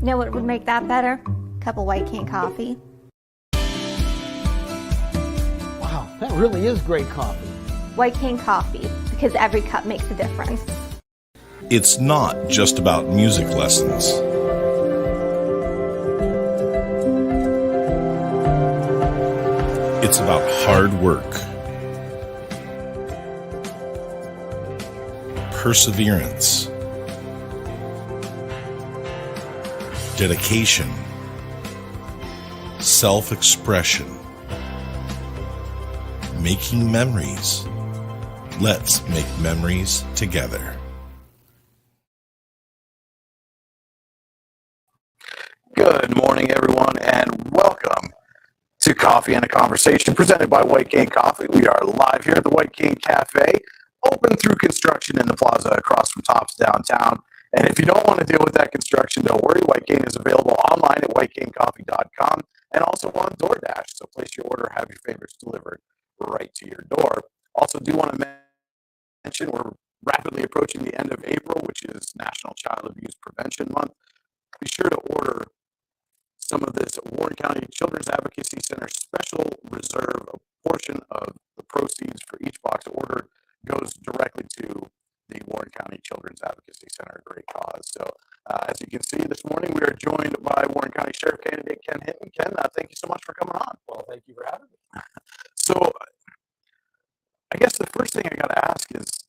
You know what would make that better? A cup of white cane coffee. Wow, that really is great coffee. White cane coffee, because every cup makes a difference. It's not just about music lessons. It's about hard work, perseverance, dedication, self-expression, making memories. Let's make memories together. Good morning, everyone, and welcome to Coffee and a Conversation presented by White Cane Coffee. We are live here at the White Cane Cafe, open through construction in the plaza across from Tops downtown. And if you don't want to deal with that construction, don't worry. White Cane is available online at whitecanecoffee.com and also on DoorDash. So place your order, have your favorites delivered right to your door. Also, do want to mention we're rapidly approaching the end of April, which is National Child Abuse Prevention Month. Be sure to order some of this Warren County Children's Advocacy Center special reserve. A portion of the proceeds for each box ordered goes directly to the Warren County Children's Advocacy Center, a great cause. So as you can see this morning, we are joined by Warren County Sheriff candidate Ken Hinton. Ken, thank you so much for coming on. Well, thank you for having me. So I guess the first thing I got to ask is,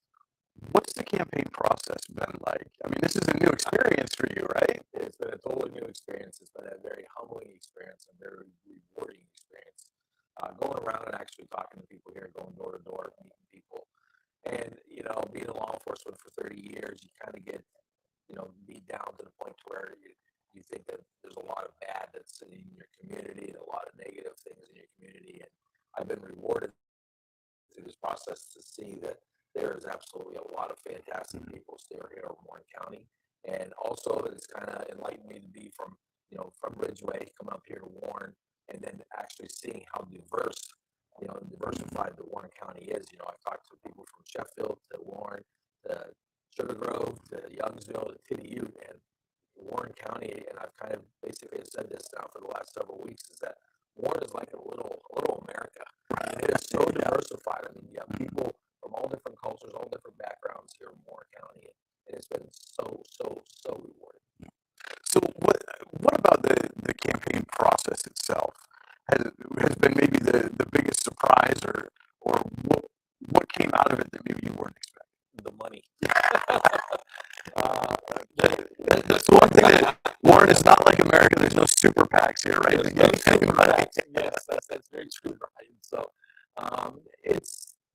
what's the campaign process been like? I mean, this is a new experience for you, right? It's been a totally new experience. It's been a very humbling experience, a very rewarding experience. Going around and actually talking to people here, going door to door, meeting people. And, you know, being in law enforcement for 30 years, you kind of get, you know, beat down to the point where you think that there's a lot of bad that's in your community and a lot of negative things in your community. And I've been rewarded through this process to see that there is absolutely a lot of fantastic people still here in Warren County. And also it's kind of enlightened me to be from Ridgeway, coming up here to Warren, and then actually seeing how diverse, diversified the Warren County is. You know, I've talked to people from Sheffield to Warren to Sugar Grove to Youngsville to Tidiute and Warren County. And I've kind of basically said this now for the last several weeks, is that Warren is like a little America. It is so diversified. I mean, you have people from all different cultures, all different backgrounds here in Warren County, and it's been so rewarding. So what about the campaign process itself has been maybe the biggest surprise, or what came out of it that maybe you weren't expecting? The money. That's the one thing that Warren is not like America. There's no super PACs here, right? Yes, that's very true, right? So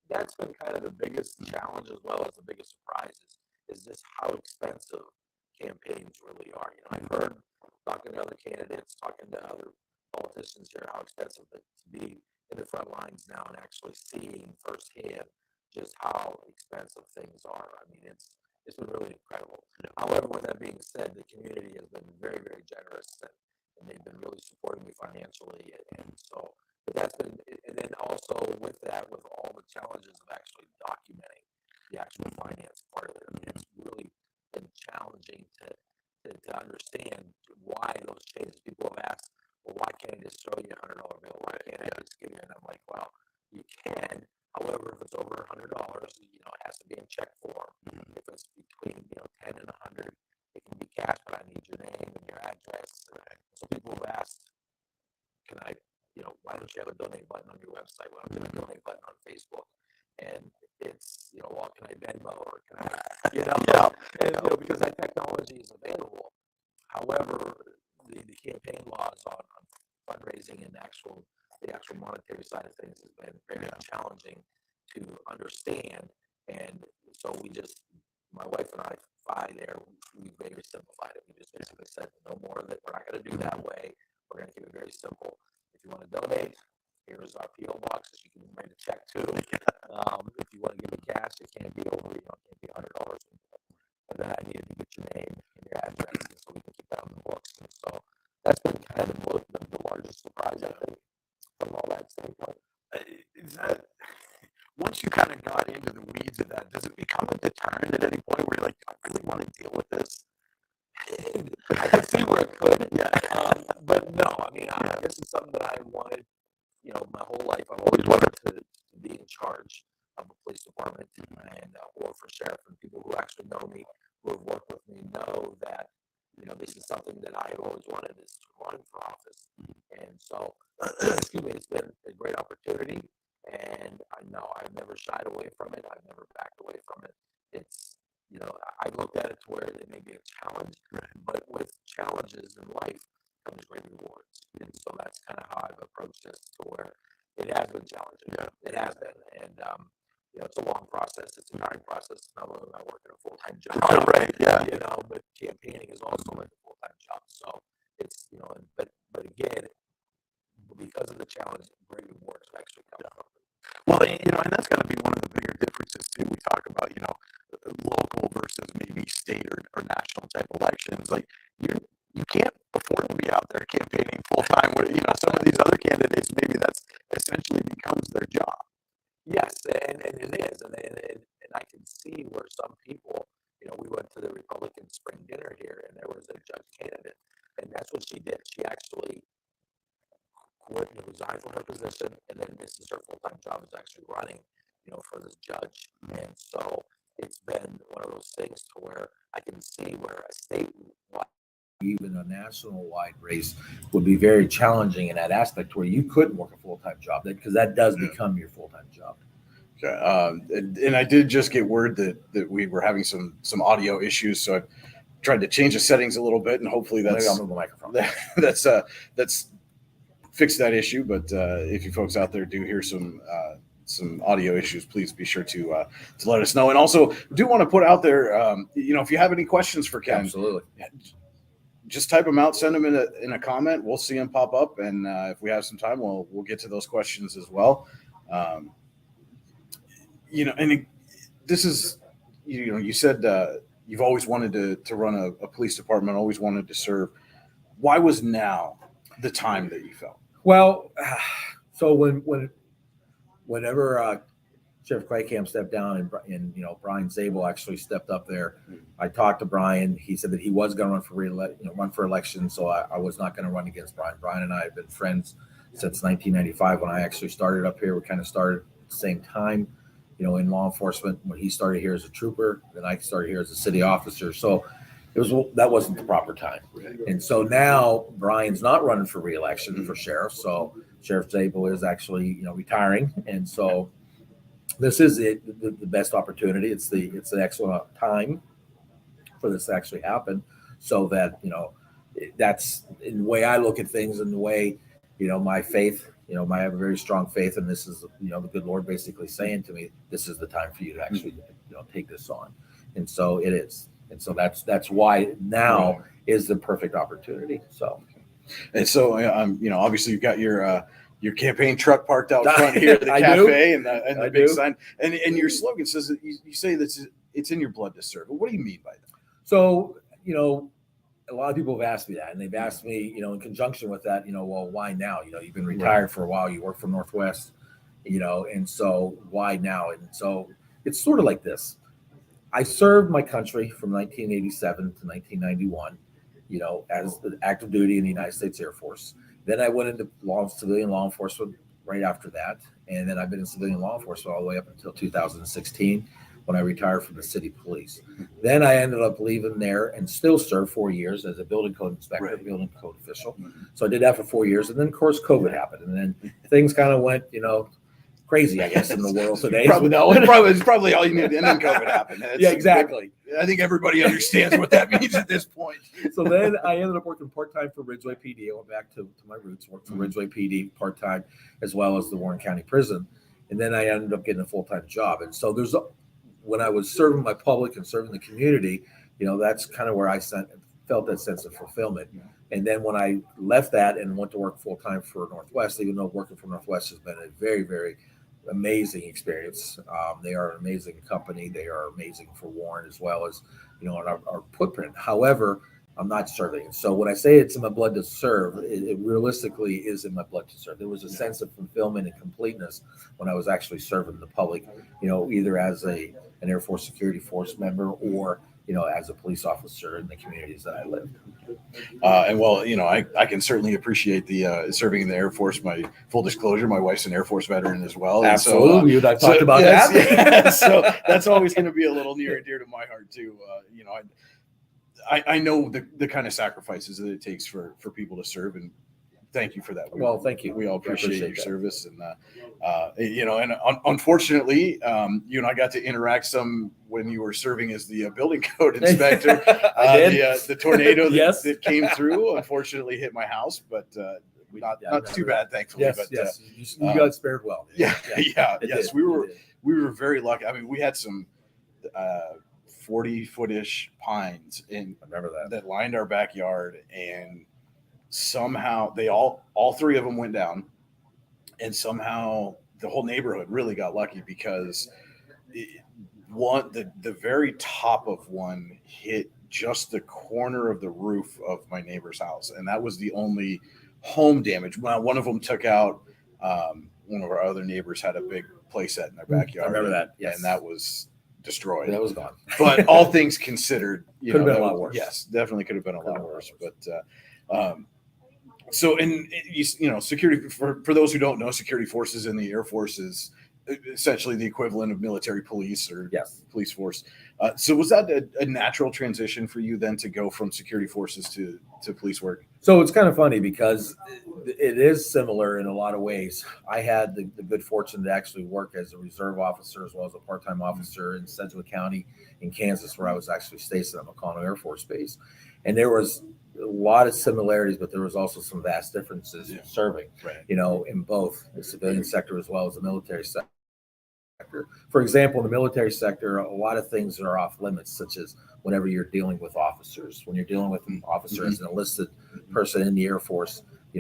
that's been kind of the biggest challenge as well as the biggest surprise is just how expensive campaigns really are. You know, I've heard talking to other candidates, talking to other politicians here, how expensive it to be in the front lines now and actually seeing firsthand just how expensive things are. I mean, it's been really incredible. However, with that being said, the community has been very, very generous and they've been really supporting me financially. And so, but that's been, and then also with that, with all the challenges of actually documenting the actual finance part of it, I mean, it's really been challenging to understand why those changes. People have asked, well, why can't I just show you $100 bill? Why can't I just give you? And I'm like, well, you can. However, if it's over $100, you know, it has to be in check form. If it's between, 10 and 100, it can be cash, but I need your name and your address. So people have asked, can I, why don't you have a donate button on your website? Why don't you have a donate button on Facebook? And it's, well, can I Venmo or can I, and, because that technology is available. However, the campaign laws on fundraising and the actual monetary side of things has been very challenging to understand. And so my wife and I, we very simplified it. We just basically said, no more of it. We're not going to do that way. We're going to keep it very simple. If you want to donate, here's our P.O. boxes. You can write a check to. If you want to give me cash, it can't be over, it can't be $100. And then I needed to get your name and your address so we can keep that on the books. And so that's been kind of the largest surprise, I think, from all that standpoint. Is that, once you kind of got into the weeds of that, does it become a deterrent at any point where you're like, I really want to deal with this? I can see where it could. But no, I mean, I guess it's something that I wanted, my whole life. I've always wanted to be in charge of a police department and or for sheriff. And people who actually know me, who have worked with me, know that this is something that I have always wanted, is to run for office. And so, excuse me, it's been a great opportunity, and I know I've never shied away from it. I've never backed away from it. It's I looked at it to where it may be a challenge, but with challenges in life comes great rewards. And so that's kind of how I've approached this, to where it has been challenging. It has been, and it's a long process. It's a tiring process. Not only am I working a full-time job, but campaigning is also like a full-time job. So it's but again, because of the challenge, great rewards actually come from it. Well, and that's got to be one of the bigger differences too. We talk about, local versus maybe state or national type elections. Like you can't afford to be out there campaigning full time. With some of these other candidates, maybe that's essentially becomes their job. Yes, and it is, and I can see where some people, we went to the Republican spring dinner here, and there was a judge candidate, and that's what she did. She actually quit and resigned from her position, and then this is her full-time job, is actually running, for this judge. And so it's been one of those things to where I can see where a state, even a national-wide race, would be very challenging in that aspect, where you couldn't work a full-time job, because that does become your full-time job. Okay. And I did just get word that we were having some audio issues, so I tried to change the settings a little bit, and hopefully that's Maybe I'll move the microphone. that's fixed that issue. But if you folks out there do hear some audio issues, please be sure to let us know. And also, do want to put out there, if you have any questions for Ken, Absolutely, just type them out, send them in a comment. We'll see them pop up, and if we have some time, we'll get to those questions as well. And this is, you said you've always wanted to run a police department, always wanted to serve. Why was now the time that you felt? Well, so whenever Sheriff Claycamp stepped down and Brian Zabel actually stepped up there, I talked to Brian. He said that he was going to run for election, so I was not going to run against Brian. Brian and I have been friends since 1995 when I actually started up here. We kind of started at the same time, in law enforcement. When he started here as a trooper, then I started here as a city officer. So that wasn't the proper time. And so now Brian's not running for re-election for sheriff. So Sheriff Zabel is actually, retiring. And so this is the best opportunity. It's an excellent time for this to actually happen, so that, that's in the way I look at things, and the way, my faith, I have a very strong faith, and this is, the good Lord basically saying to me, this is the time for you to actually, take this on. And so it is. And so that's why now is the perfect opportunity. So, and so, obviously you've got your campaign truck parked out front here at the cafe, and the big sign, and your slogan says that you say that it's in your blood to serve. What do you mean by that? So, a lot of people have asked me that, and they've asked me, in conjunction with that, well, why now? You've been retired for a while, you work for Northwest, and so why now? And so it's sort of like this. I served my country from 1987 to 1991, as active duty in the United States Air Force. Then I went into civilian law enforcement right after that. And then I've been in civilian law enforcement all the way up until 2016, when I retired from the city police. Then I ended up leaving there and still served 4 years as a building code inspector, building code official. So I did that for 4 years. And then, of course, COVID happened. And then things kind of went, crazy, I guess, in the world today. It's probably all you need. And then COVID happened. Yeah, exactly. I think everybody understands what that means at this point. So then I ended up working part-time for Ridgeway PD. I went back to my roots, worked for Ridgeway PD part-time, as well as the Warren County Prison. And then I ended up getting a full-time job. And so when I was serving my public and serving the community, that's kind of where I felt that sense of fulfillment. And then when I left that and went to work full-time for Northwest, even though working for Northwest has been a very, very amazing experience. They are an amazing company. They are amazing for Warren, as well as, our footprint. However, I'm not serving. So when I say it's in my blood to serve, it realistically is in my blood to serve. There was a sense of fulfillment and completeness when I was actually serving the public, either as an Air Force Security Force member or as a police officer in the communities that I live. And well, I can certainly appreciate the serving in the Air Force. My full disclosure, my wife's an Air Force veteran as well. Absolutely, and I've talked about yes, that. yes. So that's always going to be a little near and dear to my heart too. I know the kind of sacrifices that it takes for people to serve, and thank you for that. Well, thank you. We all appreciate your that. service, and unfortunately, you and I got to interact some when you were serving as the building code inspector. I did. The tornado Yes. that came through unfortunately hit my house, but not too bad, thankfully. Yes, but yes, you got spared well. yes. Did. We were very lucky. I mean, we had some 40-foot-ish pines I remember that lined our backyard, and somehow all three of them went down, and somehow the whole neighborhood really got lucky because the very top of one hit just the corner of the roof of my neighbor's house, and that was the only home damage. Well, one of them took out one of our other neighbors had a big play set in their backyard. I remember that, yes. And that was destroyed. That was gone. But all things considered, could have been a lot worse. Yes, definitely could have been a lot worse. But so, and security for those who don't know, security forces in the Air Force is essentially the equivalent of military police or police force. So was that a natural transition for you then to go from security forces to police work? So it's kind of funny because it is similar in a lot of ways. I had the good fortune to actually work as a reserve officer as well as a part-time officer in Sedgwick County in Kansas, where I was actually stationed at McConnell Air Force Base. And there was a lot of similarities, but there was also some vast differences in serving, in both the civilian sector as well as the military sector. For example, in the military sector, a lot of things are off limits, such as whenever you're dealing with officers. When you're dealing with an officer as an enlisted person in the Air Force, I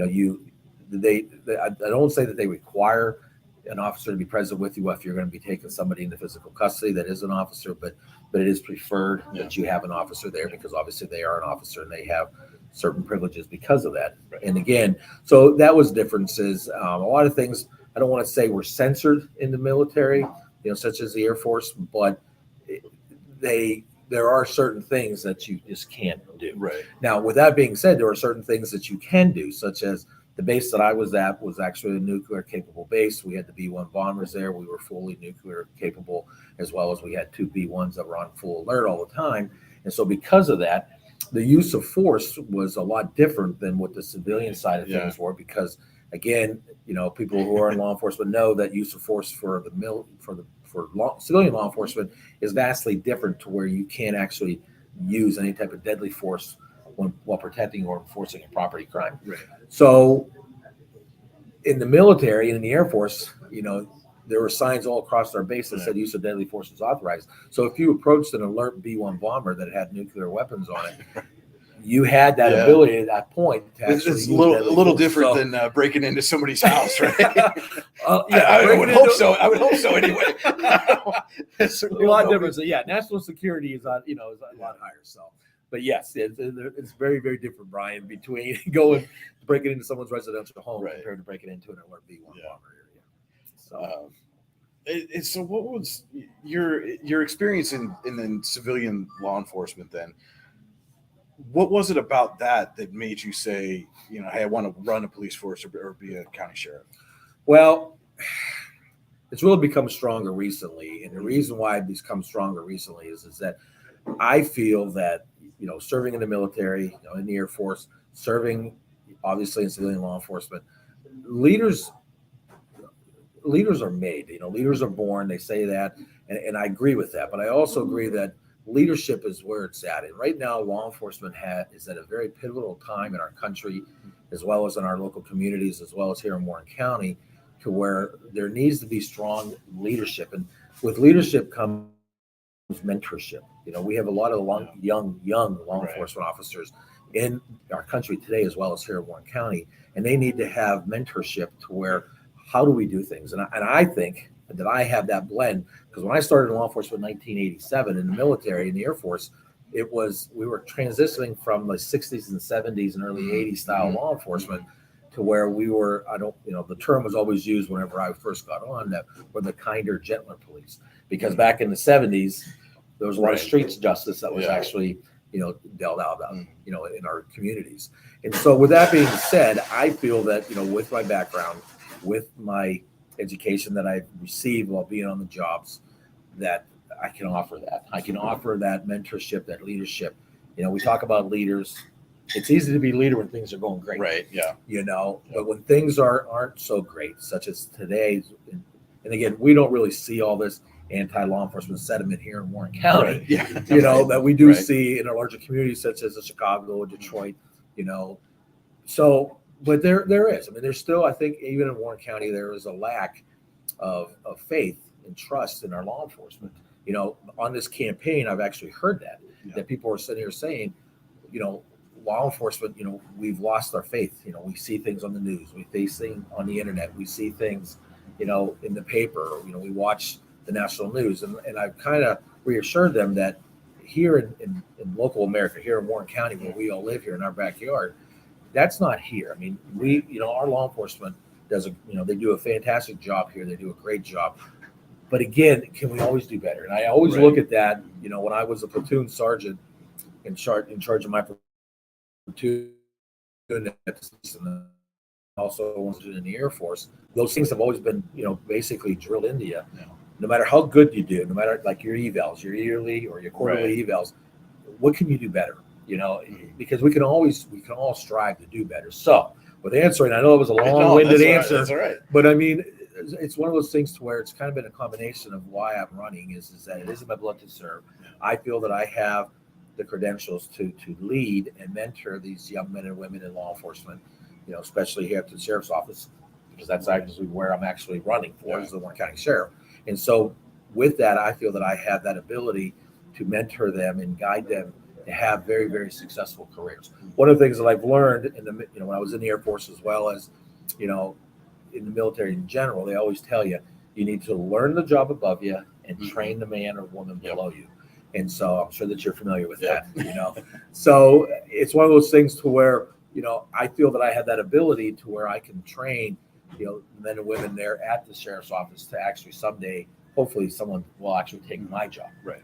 don't say that they require an officer to be present with you if you're going to be taking somebody into physical custody that is an officer, but it is preferred that you have an officer there because obviously they are an officer and they have certain privileges because of that. And again, so that was differences. A lot of things I don't want to say were censored in the military, such as the Air Force, but there are certain things that you just can't do. Right. Now, with that being said, there are certain things that you can do, such as the base that I was at was actually a nuclear capable base. We had the B-1 bombers there. We were fully nuclear capable, as well as we had two B-1s that were on full alert all the time. And so because of that, the use of force was a lot different than what the civilian side of things were, because again, people who are in law enforcement know that use of force for civilian law enforcement is vastly different to where you can't actually use any type of deadly force while protecting or enforcing a property crime. Right. So in the military and in the Air Force, there were signs all across our base that said use of deadly force is authorized. So if you approached an alert B-1 bomber that had nuclear weapons on it, you had that ability at that point to actually it's a little different than breaking into somebody's house, right? I would hope so. I would hope so anyway. It's a lot different. So national security is a lot higher. So, but yes, it's very, very different, Brian, between breaking into someone's residential home compared to breaking into an alert B-1 bomber area. So, so what was your experience in civilian law enforcement then? What was it about that made you say, hey, I want to run a police force or be a county sheriff? Well, it's really become stronger recently. And the reason why it's become stronger recently is that I feel that, serving in the military, in the Air Force, serving obviously in civilian law enforcement, leaders are made, leaders are born. They say that. And I agree with that. But I also agree that leadership is where it's at. And right now, law enforcement is at a very pivotal time in our country, as well as in our local communities, as well as here in Warren County, to where there needs to be strong leadership. And with leadership comes mentorship. We have a lot of young law enforcement officers in our country today, as well as here in Warren County, and they need to have mentorship to where, how do we do things? And I think that I have that blend, because when I started in law enforcement in 1987 in the military, in the Air Force, we were transitioning from the 60s and 70s and early 80s style law enforcement to where we were, the term was always used whenever I first got on, that we're the kinder, gentler police. Because back in the 70s, there was a lot of Right. streets justice that was Yeah. actually, dealt out about, in our communities. And so with that being said, I feel that, with my background, with my education that I've received while being on the jobs, that I can offer that. I can offer that mentorship, that leadership. We talk about leaders. It's easy to be a leader when things are going great. Right. Yeah. But when things aren't so great, such as today, and again, we don't really see all this anti-law enforcement sentiment here in Warren County, Right. Yeah. that we do Right. see in a larger community such as Chicago, Detroit, So, but there is. I mean, there's still, I think, even in Warren County, there is a lack of faith and trust in our law enforcement. On this campaign, I've actually heard that people are sitting here saying, law enforcement, we've lost our faith. We see things on the news, we see things on the internet, we see things, in the paper, we watch the national news. And I've kind of reassured them that here in local America, here in Warren County, where we all live here in our backyard, that's not here. I mean, our law enforcement does they do a fantastic job here. They do a great job. But again, can we always do better? And I always look at that, when I was a platoon sergeant in charge of my platoon, and also was in the Air Force, those things have always been, basically drilled into you. Yeah. No matter how good you do, no matter like your evals, your yearly or your quarterly evals, what can you do better? Because we can all strive to do better. So with answering, I know it was a long-winded answer. That's all right. But I mean, it's one of those things to where it's kind of been a combination of why I'm running is that it is in my blood to serve. I feel that I have the credentials to lead and mentor these young men and women in law enforcement, especially here at the sheriff's office, because that's actually where I'm actually running for, is the Warren County Sheriff. And so with that, I feel that I have that ability to mentor them and guide them to have very, very successful careers. One of the things that I've learned when I was in the Air Force, as well as, in the military in general, they always tell you need to learn the job above you and train the man or woman below you. And so I'm sure that you're familiar with that, So it's one of those things to where, I feel that I have that ability to where I can train, men and women there at the sheriff's office to actually someday, hopefully someone will actually take my job, Right.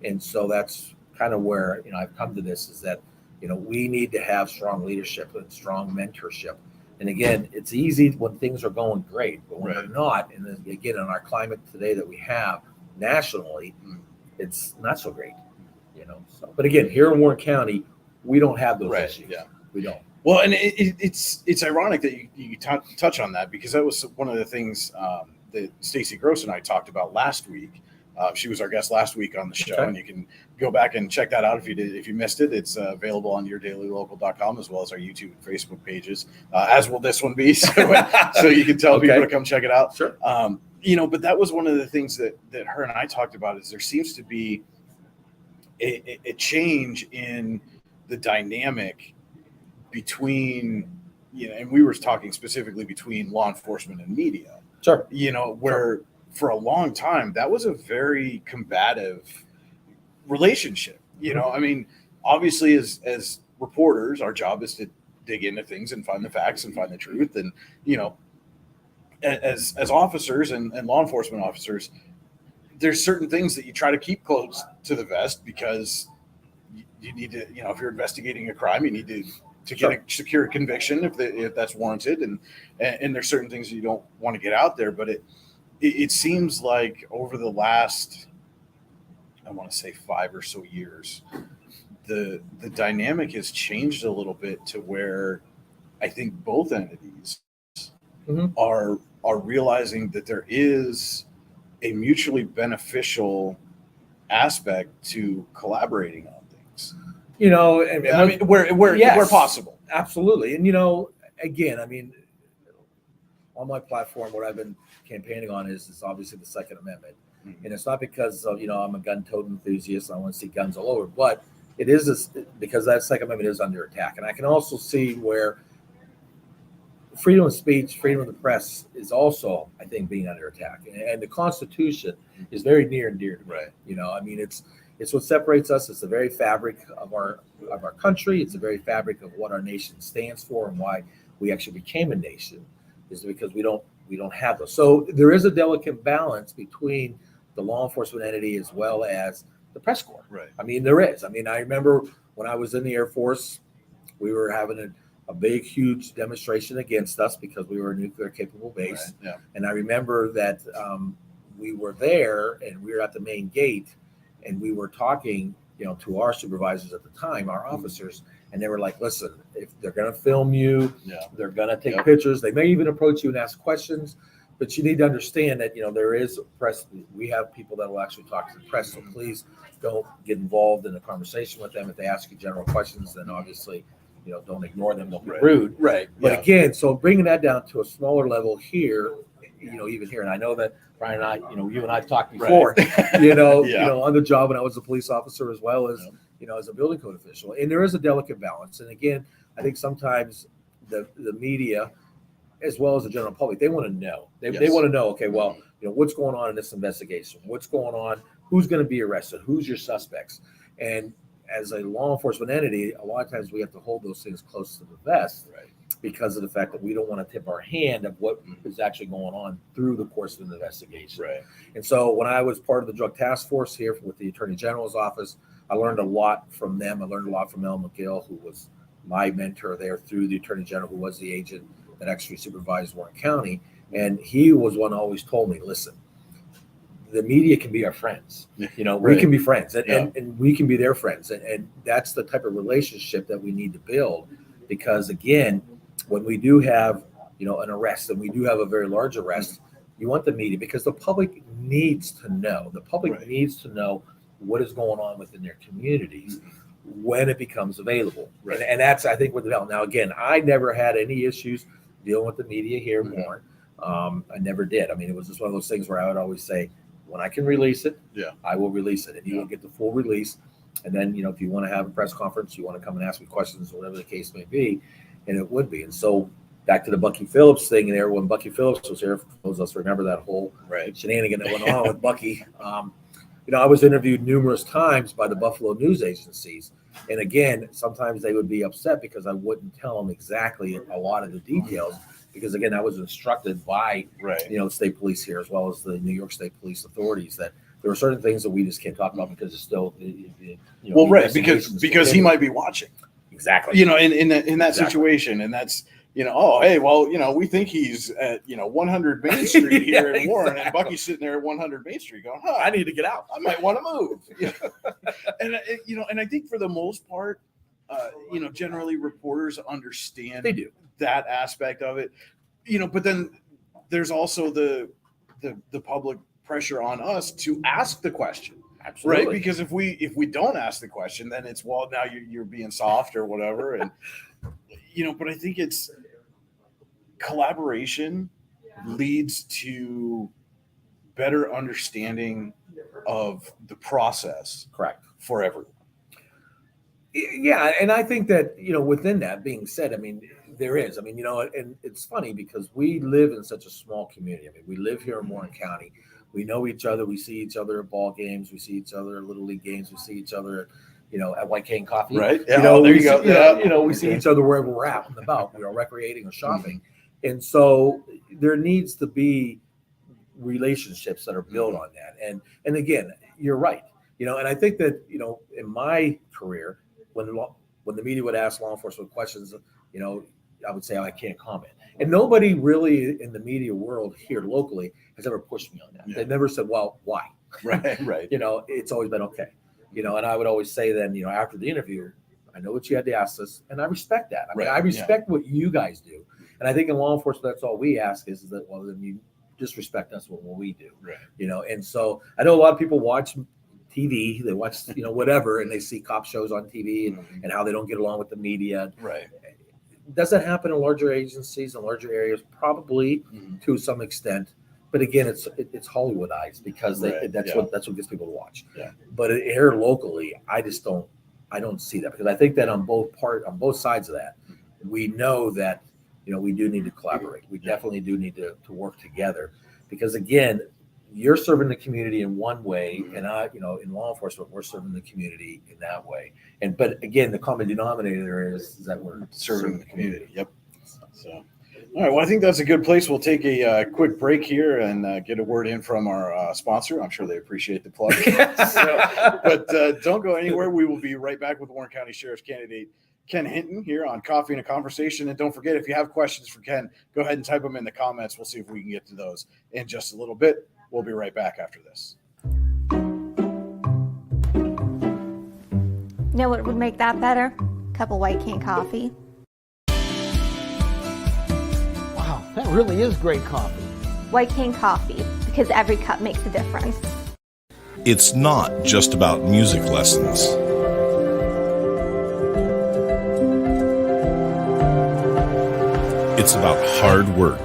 And so that's kind of where, I've come to this is that, we need to have strong leadership and strong mentorship. And again, it's easy when things are going great, but when they're not, and then again, in our climate today that we have nationally, it's not so great, So, but again, here in Warren County, we don't have those issues. Yeah. We don't. Well, and it's ironic that you touch on that, because that was one of the things that Stacy Gross and I talked about last week. She was our guest last week on the show, and you can go back and check that out if you missed it. It's available on yourdailylocal.com, as well as our YouTube and Facebook pages, as will this one be. So you can tell people to come check it out. Sure. But that was one of the things that her and I talked about, is there seems to be a change in the dynamic between, and we were talking specifically between law enforcement and media. Sure. Where for a long time, that was a very combative relationship. I mean, obviously as reporters, our job is to dig into things and find the facts and find the truth. And, as officers and law enforcement officers, there's certain things that you try to keep close to the vest, because you need to, if you're investigating a crime, you need to get a secure conviction if that's warranted. And there's certain things you don't want to get out there, but it seems like over the last, I want to say 5 or so years, the dynamic has changed a little bit to where I think both entities are realizing that there is a mutually beneficial aspect to collaborating on things. I mean, where possible. Absolutely. And again, I mean, on my platform, what I've been campaigning on is obviously the Second Amendment. And it's not because of, I'm a gun-toting enthusiast, I want to see guns all over, but it is because that Second Amendment is under attack. And I can also see where freedom of speech, freedom of the press is also, I think, being under attack. And the Constitution is very near and dear to me. Right. I mean, it's what separates us. It's the very fabric of our country. It's the very fabric of what our nation stands for and why we actually became a nation, is because we don't have those. So there is a delicate balance between the law enforcement entity as well as the press corps. Right. I mean, there is. I mean, I remember when I was in the Air Force, we were having a big, huge demonstration against us because we were a nuclear capable base. Right. Yeah. And I remember that we were there and we were at the main gate and we were talking, to our supervisors at the time, our officers, and they were like, listen, if they're going to film you, they're going to take pictures. They may even approach you and ask questions, but you need to understand that, there is press. We have people that will actually talk to the press. So please don't get involved in a conversation with them. If they ask you general questions, then obviously, don't ignore them. Don't be rude. Right. But again, so bringing that down to a smaller level here, even here, and I know that Brian and I, you and I talked before, on the job when I was a police officer as well as, as a building code official. And there is a delicate balance. And again, I think sometimes the media, as well as the general public, they want to know. They want to know, okay, well, what's going on in this investigation? What's going on? Who's going to be arrested? Who's your suspects? And as a law enforcement entity, a lot of times we have to hold those things close to the vest because of the fact that we don't want to tip our hand of what is actually going on through the course of the investigation. Right. And so when I was part of the drug task force here with the Attorney General's office, I learned a lot from them. I learned a lot from Al McGill, who was my mentor there through the Attorney General, who was the agent that actually supervised Warren County. And he was one who always told me, listen, the media can be our friends. We can be friends and we can be their friends. And that's the type of relationship that we need to build. Because again, when we do have, an arrest, and we do have a very large arrest, you want the media, because the public needs to know. The public needs to know what is going on within their communities when it becomes available. Right. And that's, I think, what developed. Now, again, I never had any issues dealing with the media here in Warren. I never did. I mean, it was just one of those things where I would always say, when I can release it, I will release it. And you will get the full release. And then, if you want to have a press conference, you want to come and ask me questions, or whatever the case may be, and it would be. And so back to the Bucky Phillips thing there, when Bucky Phillips was here, for those of us remember that whole shenanigan that went on with Bucky. I was interviewed numerous times by the Buffalo news agencies. And again, sometimes they would be upset because I wouldn't tell them exactly a lot of the details. Because again, I was instructed by, state police here, as well as the New York State Police authorities, that there are certain things that we just can't talk about because it's still, because he might be watching. Exactly. In that situation, and that's, hey, well, we think he's at, 100 Main Street here in Warren, and Bucky's sitting there at 100 Main Street going, I need to get out. I might want to move. And I think for the most part, generally reporters understand they do that aspect of it, but then there's also the public pressure on us to ask the question. Absolutely. Right, because if we don't ask the question, then it's, well, now you're being soft or whatever, and but I think it's collaboration leads to better understanding of the process. Correct. For everyone. Yeah, and I think that within that being said, I mean, there is. I mean, and it's funny because we live in such a small community. I mean, we live here in Warren County. We know each other. We see each other at ball games. We see each other at Little League games. We see each other, at White Cane Coffee. Right. Yeah. There you go. We see each other wherever we're at and about, recreating or shopping. And so there needs to be relationships that are built on that. And again, you're right. And I think that, in my career, when the media would ask law enforcement questions, I would say, I can't comment. And nobody really in the media world here locally has ever pushed me on that. They've never said, well, why? Right. It's always been okay. And I would always say then, after the interview, I know what you had to ask us, and I respect that. I mean, I respect what you guys do. And I think in law enforcement, that's all we ask is that, well, then you just respect us what we do. Right. And so I know a lot of people watch TV, they watch, whatever, and they see cop shows on TV and how they don't get along with the media. Right. Does that happen in larger agencies and larger areas? Probably to some extent. But again, it's Hollywoodized because that's what gets people to watch. Yeah. But here locally, I don't see that, because I think that on both sides of that, we know that we do need to collaborate. We definitely do need to work together, because again, you're serving the community in one way, and in law enforcement, we're serving the community in that way. But again, the common denominator is that we're serving the community. Yep. So, All right. Well, I think that's a good place. We'll take a quick break here and get a word in from our sponsor. I'm sure they appreciate the plug. But don't go anywhere. We will be right back with Warren County Sheriff's candidate Ken Hinton here on Coffee and a Conversation. And don't forget, if you have questions for Ken, go ahead and type them in the comments. We'll see if we can get to those in just a little bit. We'll be right back after this. You know what would make that better? A cup of white cane coffee. Wow, that really is great coffee. White cane coffee, because every cup makes a difference. It's not just about music lessons. It's about hard work,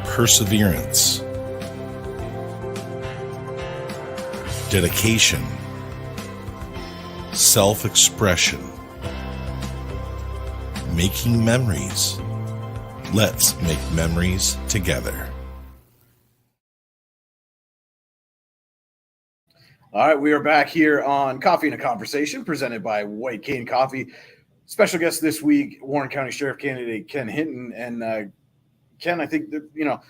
perseverance, dedication, self-expression, making memories. Let's make memories together. All right, we are back here on Coffee and a Conversation, presented by White Cane Coffee. Special guest this week, Warren County Sheriff candidate Ken Hinton. And Ken, I think that, you know,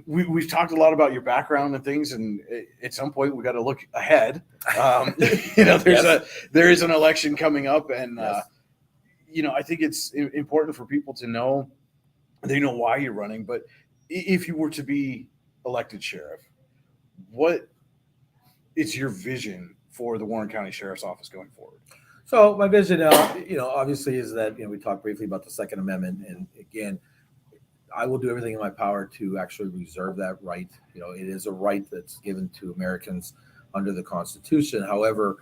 we've talked a lot about your background and things, and at some point we got to look ahead. You know, there is an election coming up, and you know, I think it's important for people to know they know why you're running. But if you were to be elected sheriff, what is your vision for the Warren County Sheriff's Office going forward? So my vision, you know, obviously is that, you know, we talked briefly about the Second Amendment, and again, I will do everything in my power to actually reserve that right. You know, it is a right that's given to Americans under the Constitution. However,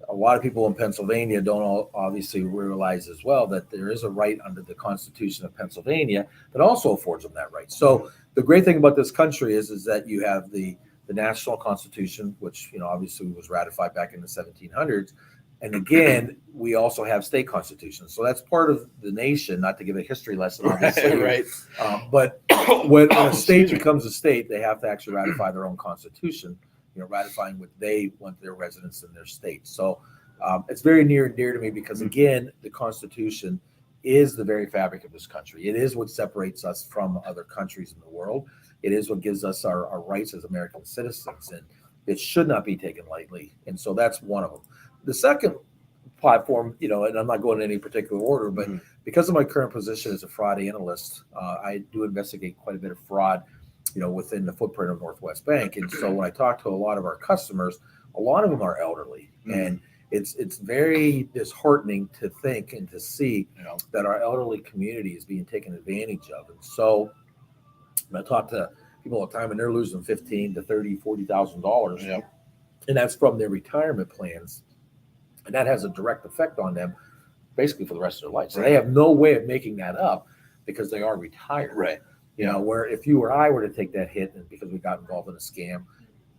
a lot of people in Pennsylvania don't obviously realize as well that there is a right under the Constitution of Pennsylvania that also affords them that right. So the great thing about this country is that you have the national Constitution, which, you know, obviously was ratified back in the 1700s. And again, we also have state constitutions. So that's part of the nation, not to give a history lesson, obviously. Right. But when a state becomes a state, they have to actually ratify their own constitution, you know, ratifying what they want their residents in their state. So it's very near and dear to me because, again, the Constitution is the very fabric of this country. It is what separates us from other countries in the world. It is what gives us our rights as American citizens, and it should not be taken lightly. And so that's one of them. The second platform, you know, and I'm not going in any particular order, but because of my current position as a fraud analyst, I do investigate quite a bit of fraud, you know, within the footprint of Northwest Bank. And so when I talk to a lot of our customers, a lot of them are elderly, and it's very disheartening to think and to see that our elderly community is being taken advantage of. And so when I talk to people all the time, and they're losing $15,000 to $30,000, $40,000, and that's from their retirement plans. And that has a direct effect on them basically for the rest of their life. So they have no way of making that up because they are retired. Right. You know, where if you or I were to take that hit and because we got involved in a scam,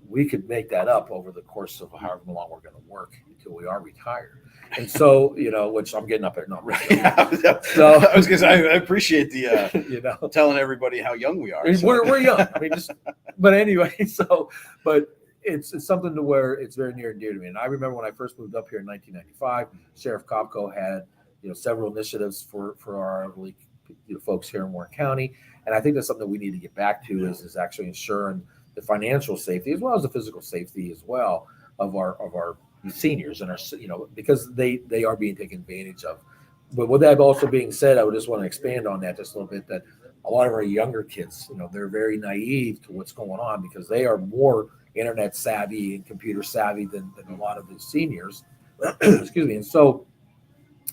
we could make that up over the course of however long we're going to work until we are retired. And so, you know, which I'm getting up there. Not really. So I was going to say, I appreciate the, you know, telling everybody how young we are. We're young. I mean, but anyway, but it's something to where it's very near and dear to me. And I remember when I first moved up here in 1995, Sheriff Kopko had, you know, several initiatives for our elderly, you know, folks here in Warren County. And I think that's something we need to get back to is actually ensuring the financial safety as well as the physical safety as well of our seniors and our, you know, because they are being taken advantage of. But with that also being said, I would just want to expand on that just a little bit, that a lot of our younger kids, you know, they're very naive to what's going on because they are more internet savvy and computer savvy than a lot of the seniors. Excuse me. And so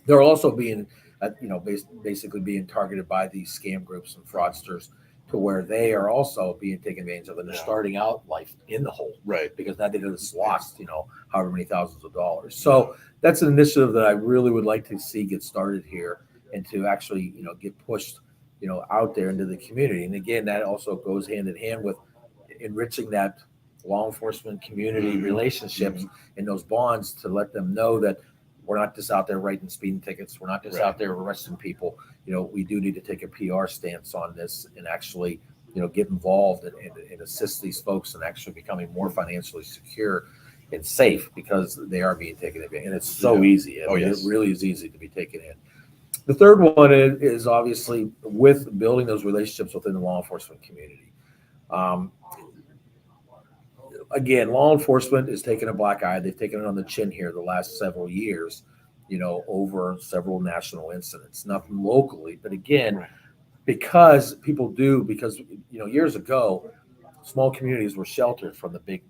they're also being, you know, basically being targeted by these scam groups and fraudsters to where they are also being taken advantage of, and they're starting out life in the hole. Right. Because now they just lost, you know, however many thousands of dollars. So that's an initiative that I really would like to see get started here and to actually, you know, get pushed, you know, out there into the community. And again, that also goes hand in hand with enriching that law enforcement community relationships and those bonds to let them know that we're not just out there writing speeding tickets. We're not just out there arresting people. You know, we do need to take a PR stance on this and actually, you know, get involved and assist these folks in actually becoming more financially secure and safe because they are being taken advantage. And it's so easy. I mean, it really is easy to be taken in. The third one is obviously with building those relationships within the law enforcement community. Um, Again, law enforcement is taking a black eye. They've taken it on the chin here the last several years, over several national incidents, nothing locally. But again, because years ago, small communities were sheltered from the big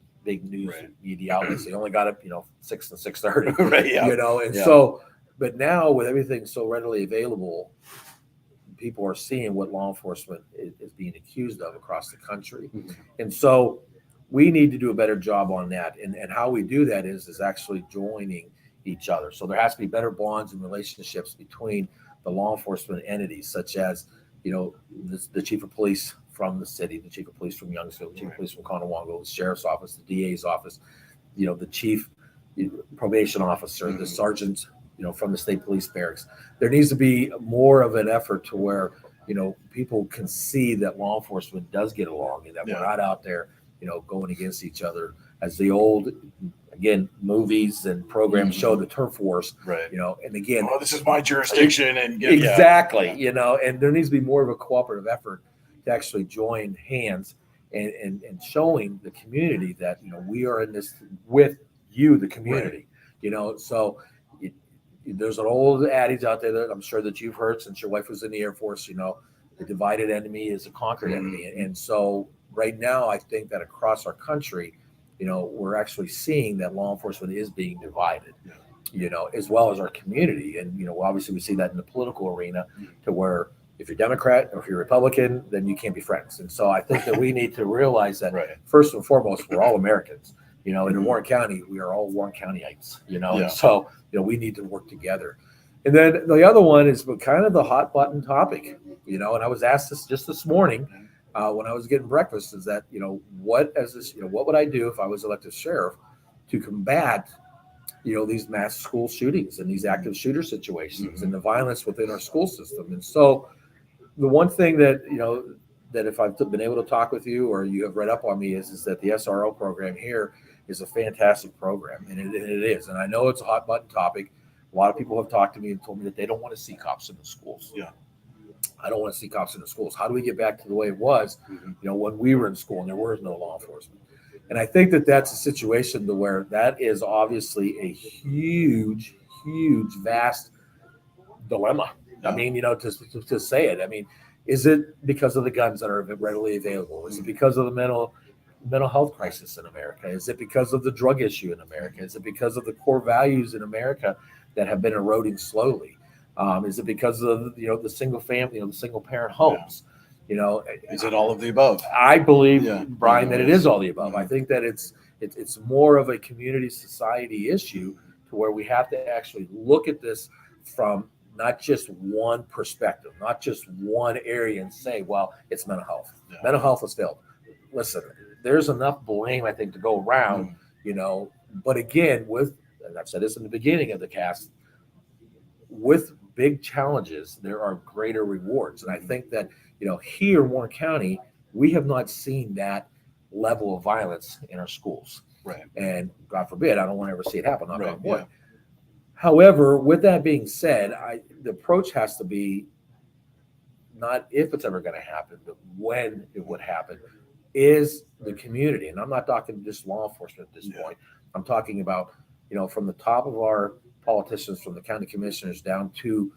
news media outlets. They only got up, 6 and 6:30, and so, but now with everything so readily available, people are seeing what law enforcement is being accused of across the country. And so we need to do a better job on that. And how we do that is actually joining each other. So there has to be better bonds and relationships between the law enforcement entities, such as, the chief of police from the city, the chief of police from Youngsville, the chief of police from Conowongo, the sheriff's office, the DA's office, the chief probation officer, the sergeant, from the state police barracks. There needs to be more of an effort to where, people can see that law enforcement does get along and that we're not out there, going against each other as the old, again, movies and programs show the turf wars, and again, this is my jurisdiction and exactly, and there needs to be more of a cooperative effort to actually join hands and showing the community that, we are in this with you, the community, so there's an old adage out there that I'm sure that you've heard since your wife was in the Air Force, the divided enemy is a conquered enemy. And so right now, I think that across our country, we're actually seeing that law enforcement is being divided, as well as our community. And, obviously we see that in the political arena to where if you're Democrat or if you're Republican, then you can't be friends. And so I think that we need to realize that first and foremost, we're all Americans, in Warren County, we are all Warren Countyites, and so, we need to work together. And then the other one is kind of the hot button topic, and I was asked this just this morning when I was getting breakfast, is that, what would I do if I was elected sheriff to combat, these mass school shootings and these active shooter situations and the violence within our school system. And so the one thing that, that if I've been able to talk with you or you have read up on me is that the SRO program here is a fantastic program, and it is. And I know it's a hot button topic. A lot of people have talked to me and told me that they don't want to see cops in the schools. I don't want to see cops in the schools. How do we get back to the way it was, when we were in school and there was no law enforcement? And I think that that's a situation to where that is obviously a huge, vast dilemma. I mean, to say it. I mean, is it because of the guns that are readily available? Is it because of the mental health crisis in America? Is it because of the drug issue in America? Is it because of the core values in America that have been eroding slowly? Is it because of the single family, the single parent homes? Is it all of the above? I believe, Brian, that it is all the above. I think that it's more of a community society issue to where we have to actually look at this from not just one perspective, not just one area, and say, well, it's mental health. Mental health has failed. Listen, there's enough blame, I think, to go around, but again, and I've said this in the beginning of the cast, with big challenges, there are greater rewards. And I think that, here in Warren County, we have not seen that level of violence in our schools. And God forbid, I don't want to ever see it happen. Knock on wood. However, with that being said, the approach has to be not if it's ever going to happen, but when it would happen, is the community. And I'm not talking just law enforcement at this point. I'm talking about, from the top of our politicians, from the county commissioners down to,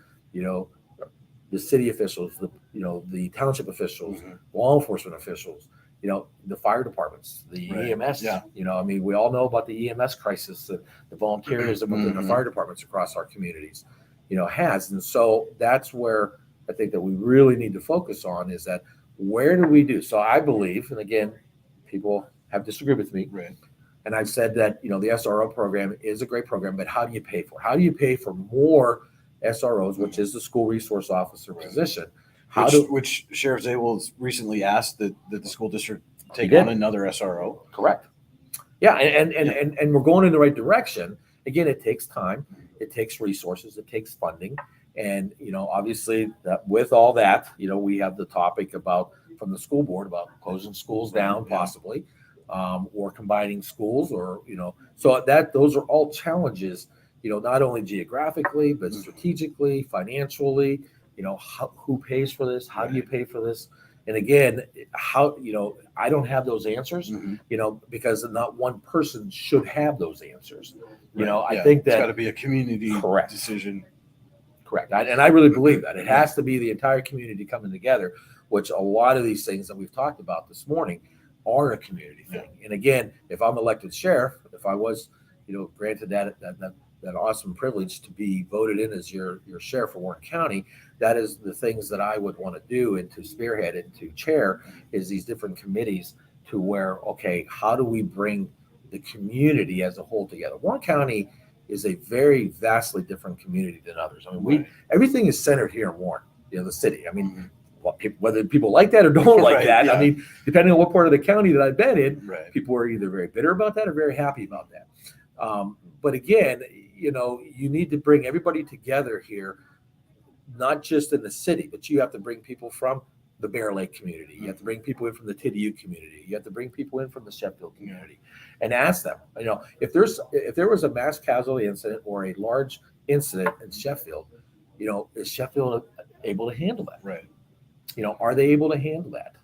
the city officials, the township officials, law enforcement officials, the fire departments, the EMS. I mean, we all know about the EMS crisis that the volunteerism within the fire departments across our communities, has. And so that's where I think that we really need to focus on is that where do we do? So I believe, and again, people have disagreed with me. And I've said that, the SRO program is a great program, but how do you pay for it? How do you pay for more SROs, which is the school resource officer position? Which Sheriff Zabel has recently asked that the school district take on another SRO. Correct. Yeah, and we're going in the right direction. Again, it takes time, it takes resources, it takes funding. And, obviously that with all that, we have the topic from the school board about closing schools down possibly, or combining schools or, so those are all challenges, not only geographically, but strategically, financially, who pays for this? How do you pay for this? And again, how, I don't have those answers, because not one person should have those answers. I think it's that got to be a community correct decision. Correct. And I really believe that it has to be the entire community coming together, which a lot of these things that we've talked about this morning are a community thing. And again, if I'm elected sheriff, if I was, granted that awesome privilege to be voted in as your sheriff for Warren County, that is the things that I would want to do and to spearhead and to chair is these different committees to where, okay, how do we bring the community as a whole together? Warren County is a very vastly different community than others. I mean, everything is centered here in Warren, the city. I mean, whether people like that or don't like that, I mean, depending on what part of the county that I've been in, people are either very bitter about that or very happy about that. But again, you need to bring everybody together here, not just in the city, but you have to bring people from the Bear Lake community. You have to bring people in from the Tidiu community. You have to bring people in from the Sheffield community and ask them, if there was a mass casualty incident or a large incident in Sheffield, is Sheffield able to handle that? Right. Are they able to handle that?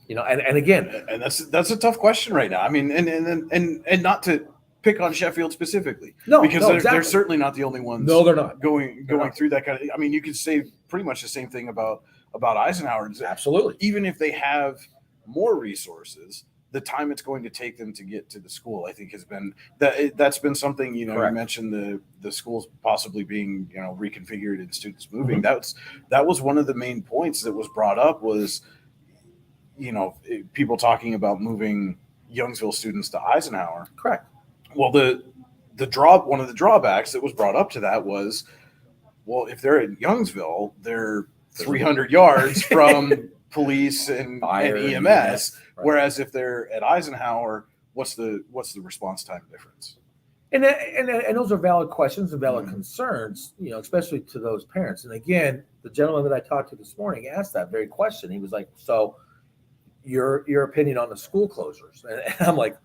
And again, and that's a tough question right now. I mean, and not to pick on Sheffield specifically, because they're certainly not the only ones. No, they're not going through that kind of. I mean, you could say pretty much the same thing about Eisenhower. Absolutely. Even if they have more resources, the time it's going to take them to get to the school, I think, has been that's been something. You mentioned the schools possibly being reconfigured and students moving. That was one of the main points that was brought up was people talking about moving Youngsville students to Eisenhower. Correct. Well, one of the drawbacks that was brought up to that was, well, if they're in Youngsville, they're 300 yards from police and EMS. Right. Whereas if they're at Eisenhower, what's the response time difference? And those are valid questions and valid concerns, especially to those parents. And again, the gentleman that I talked to this morning asked that very question. He was like, "So, your opinion on the school closures?" And I'm like,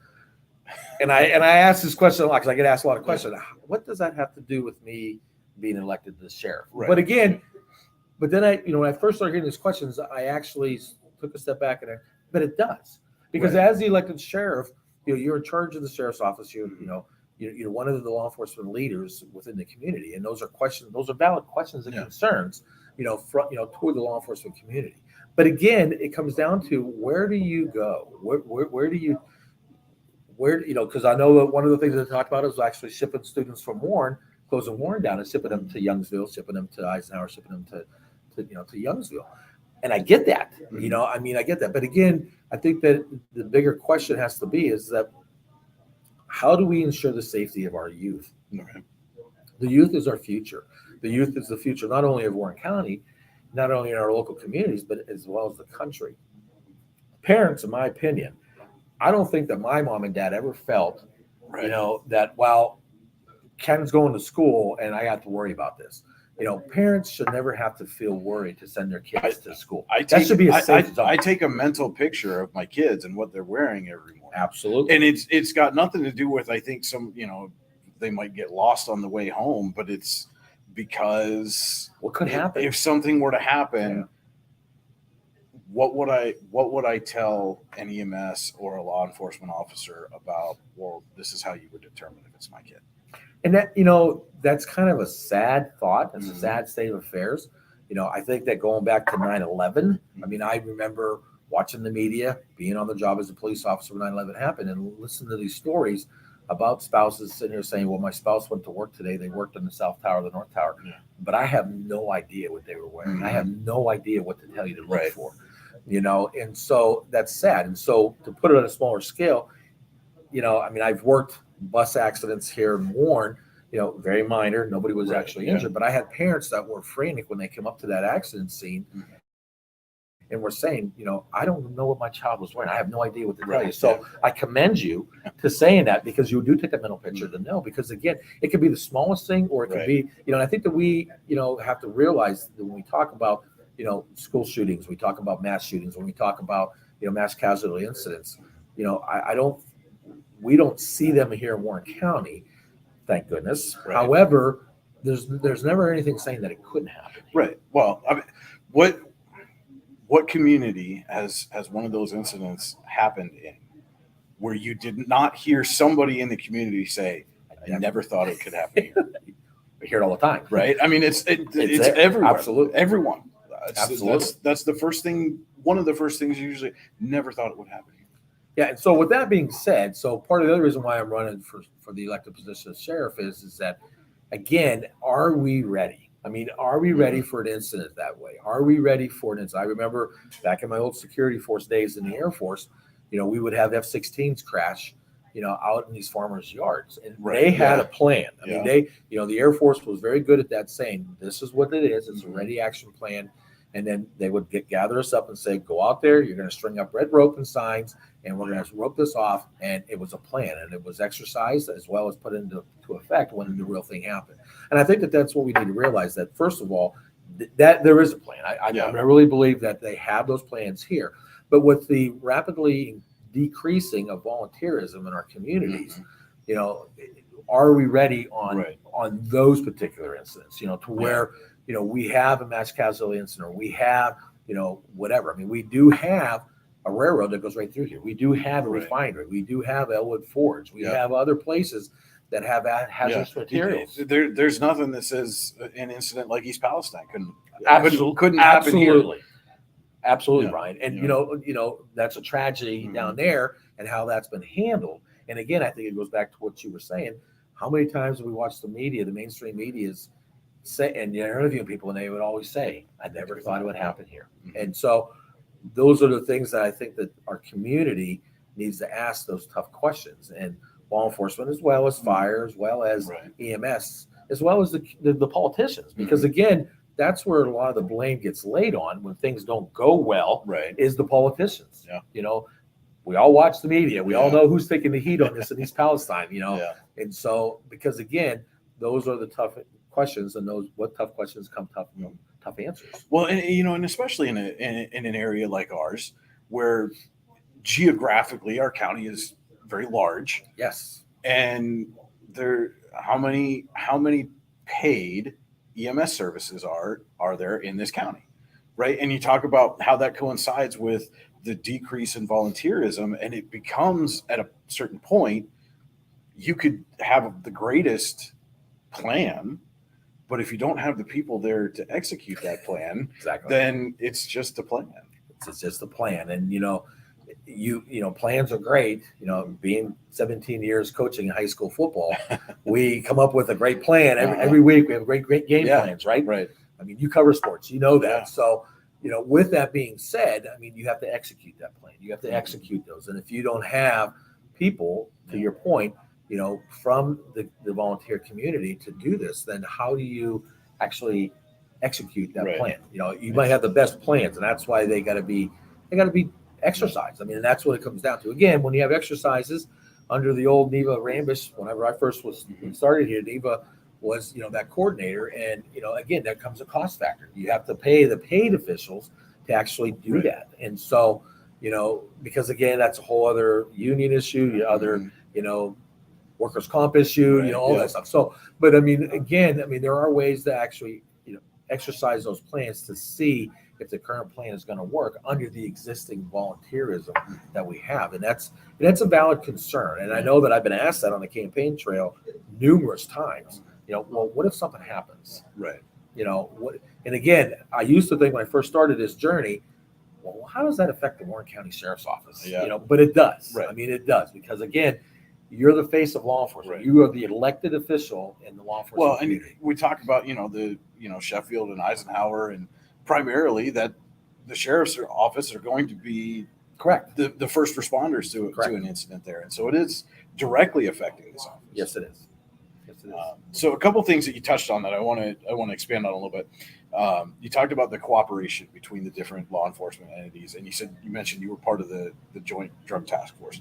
and I asked this question a lot because I get asked a lot of questions. What does that have to do with me being elected as sheriff? Right. But then when I first started getting these questions, I actually took a step back but it does, because as the elected sheriff, you're in charge of the sheriff's office. You're one of the law enforcement leaders within the community, and those are valid questions and concerns, toward the law enforcement community. But again, it comes down to where do you go? Where do you because I know that one of the things that I talked about is actually shipping students from Warren, closing Warren down, and shipping them to Youngsville, shipping them to Eisenhower, shipping them to Youngsville. And I get that, I get that. But again, I think that the bigger question has to be is that how do we ensure the safety of our youth? Okay. The youth is our future. The youth is the future, not only of Warren County, not only in our local communities, but as well as the country. Parents, in my opinion, I don't think that my mom and dad ever felt, that, well, Ken's going to school and I have to worry about this. Parents should never have to feel worried to send their kids to school. That should be a safe zone. I take a mental picture of my kids and what they're wearing every morning. Absolutely. And it's got nothing to do with, I think they might get lost on the way home, but it's because what could happen if something were to happen. What would I tell an EMS or a law enforcement officer about, well, this is how you would determine if it's my kid? And that, that's kind of a sad thought. It's a sad state of affairs. I think that going back to 9/11, I mean, I remember watching the media, being on the job as a police officer when 9/11 happened, and listening to these stories about spouses sitting here saying, well, my spouse went to work today. They worked in the South Tower, the North Tower, but I have no idea what they were wearing. I have no idea what to tell you to look for. And so that's sad. And so to put it on a smaller scale, I've worked bus accidents here in Warren, very minor. Nobody was actually injured, but I had parents that were frantic when they came up to that accident scene and were saying, I don't know what my child was wearing. I have no idea what to tell you. So I commend you to saying that, because you do take a mental picture to know, because again, it could be the smallest thing, or it could be, and I think that we, have to realize that when we talk about, school shootings, we talk about mass shootings, when we talk about, mass casualty incidents, we don't see them here in Warren County. thank goodness. Right. However, there's never anything saying that it couldn't happen. Right. Well, I mean, what community has one of those incidents happened in where you did not hear somebody in the community say, "I never thought it could happen here"? We hear it all the time, Right? I mean, it's everywhere. Absolutely. Everyone. Absolutely. That's the first thing. One of the first things you usually never thought it would happen here. Yeah, and so with that being said, so part of the other reason why I'm running for the elected position of sheriff is that, again, are we ready? I mean, are we ready for an incident that way? Are we ready for an incident? I remember back in my old security force days in the Air Force, we would have F-16s crash, out in these farmers' yards, and they had a plan. I mean, the Air Force was very good at that, saying this is what it is. It's a ready action plan. And then they would gather us up and say, go out there, you're going to string up red rope and signs, and we're going to rope this off. And it was a plan, and it was exercised as well as put into effect when the real thing happened. And I think that's what we need to realize, that first of all, that there is a plan. I really believe that they have those plans here. But with the rapidly decreasing of volunteerism in our communities, are we ready on those particular incidents, to where we have a mass casualty incident, or we have, whatever. I mean, we do have a railroad that goes right through here. We do have a refinery. We do have Elwood Forge. We have other places that have hazardous materials. There's nothing that says an incident like East Palestine couldn't Absolutely. happen here. Absolutely, Yeah. Brian. And that's a tragedy down there, and how that's been handled. And again, I think it goes back to what you were saying. How many times have we watched the media, the mainstream media's say, and you're interviewing people, and they would always say, I never thought it would happen here. And so those are the things that I think that our community needs to ask those tough questions, and law enforcement, as well as fire, as well as EMS, as well as the politicians, because again, that's where a lot of the blame gets laid on when things don't go well, is the politicians. We all watch the media. We all know who's taking the heat on this in East Palestine, and so, because again, those are the tough questions, and what tough questions come tough answers. Well, and especially in an area like ours, where geographically our county is very large. Yes. And how many paid EMS services are there in this county, right? And you talk about how that coincides with the decrease in volunteerism, and it becomes, at a certain point, you could have the greatest plan, but if you don't have the people there to execute that plan, then it's just a plan. It's just a plan. And plans are great. Being 17 years coaching high school football, we come up with a great plan every week. We have great game plans, right? Right. I mean, you cover sports, that. So, with that being said, I mean, you have to execute that plan. You have to execute those. And if you don't have people, to your point, from the volunteer community to do this, then how do you actually execute that plan? You might have the best plans, and that's why they got to be exercised. I mean, that's what it comes down to. Again, when you have exercises under the old Neva Rambish, whenever I first started here, Neva was, that coordinator. And, again, that comes a cost factor. You have to pay the paid officials to actually do that. And so, because again, that's a whole other union issue, other, workers' comp issue, all that stuff. So, but I mean, again, there are ways to actually, exercise those plans to see if the current plan is going to work under the existing volunteerism that we have. And that's a valid concern. And I know that I've been asked that on the campaign trail numerous times, well, what if something happens? Right. And again, I used to think when I first started this journey, well, how does that affect the Warren County Sheriff's Office? But it does. Right. I mean, it does, because again, you're the face of law enforcement. Right. You are the elected official in the law enforcement community. And we talk about, Sheffield and Eisenhower, and primarily that the sheriff's office are going to be correct the first responders to an incident there. And so it is directly affecting this office. Yes, it is. So a couple things that you touched on that I want to expand on a little bit. You talked about the cooperation between the different law enforcement entities, and you mentioned you were part of the Joint Drug Task Force.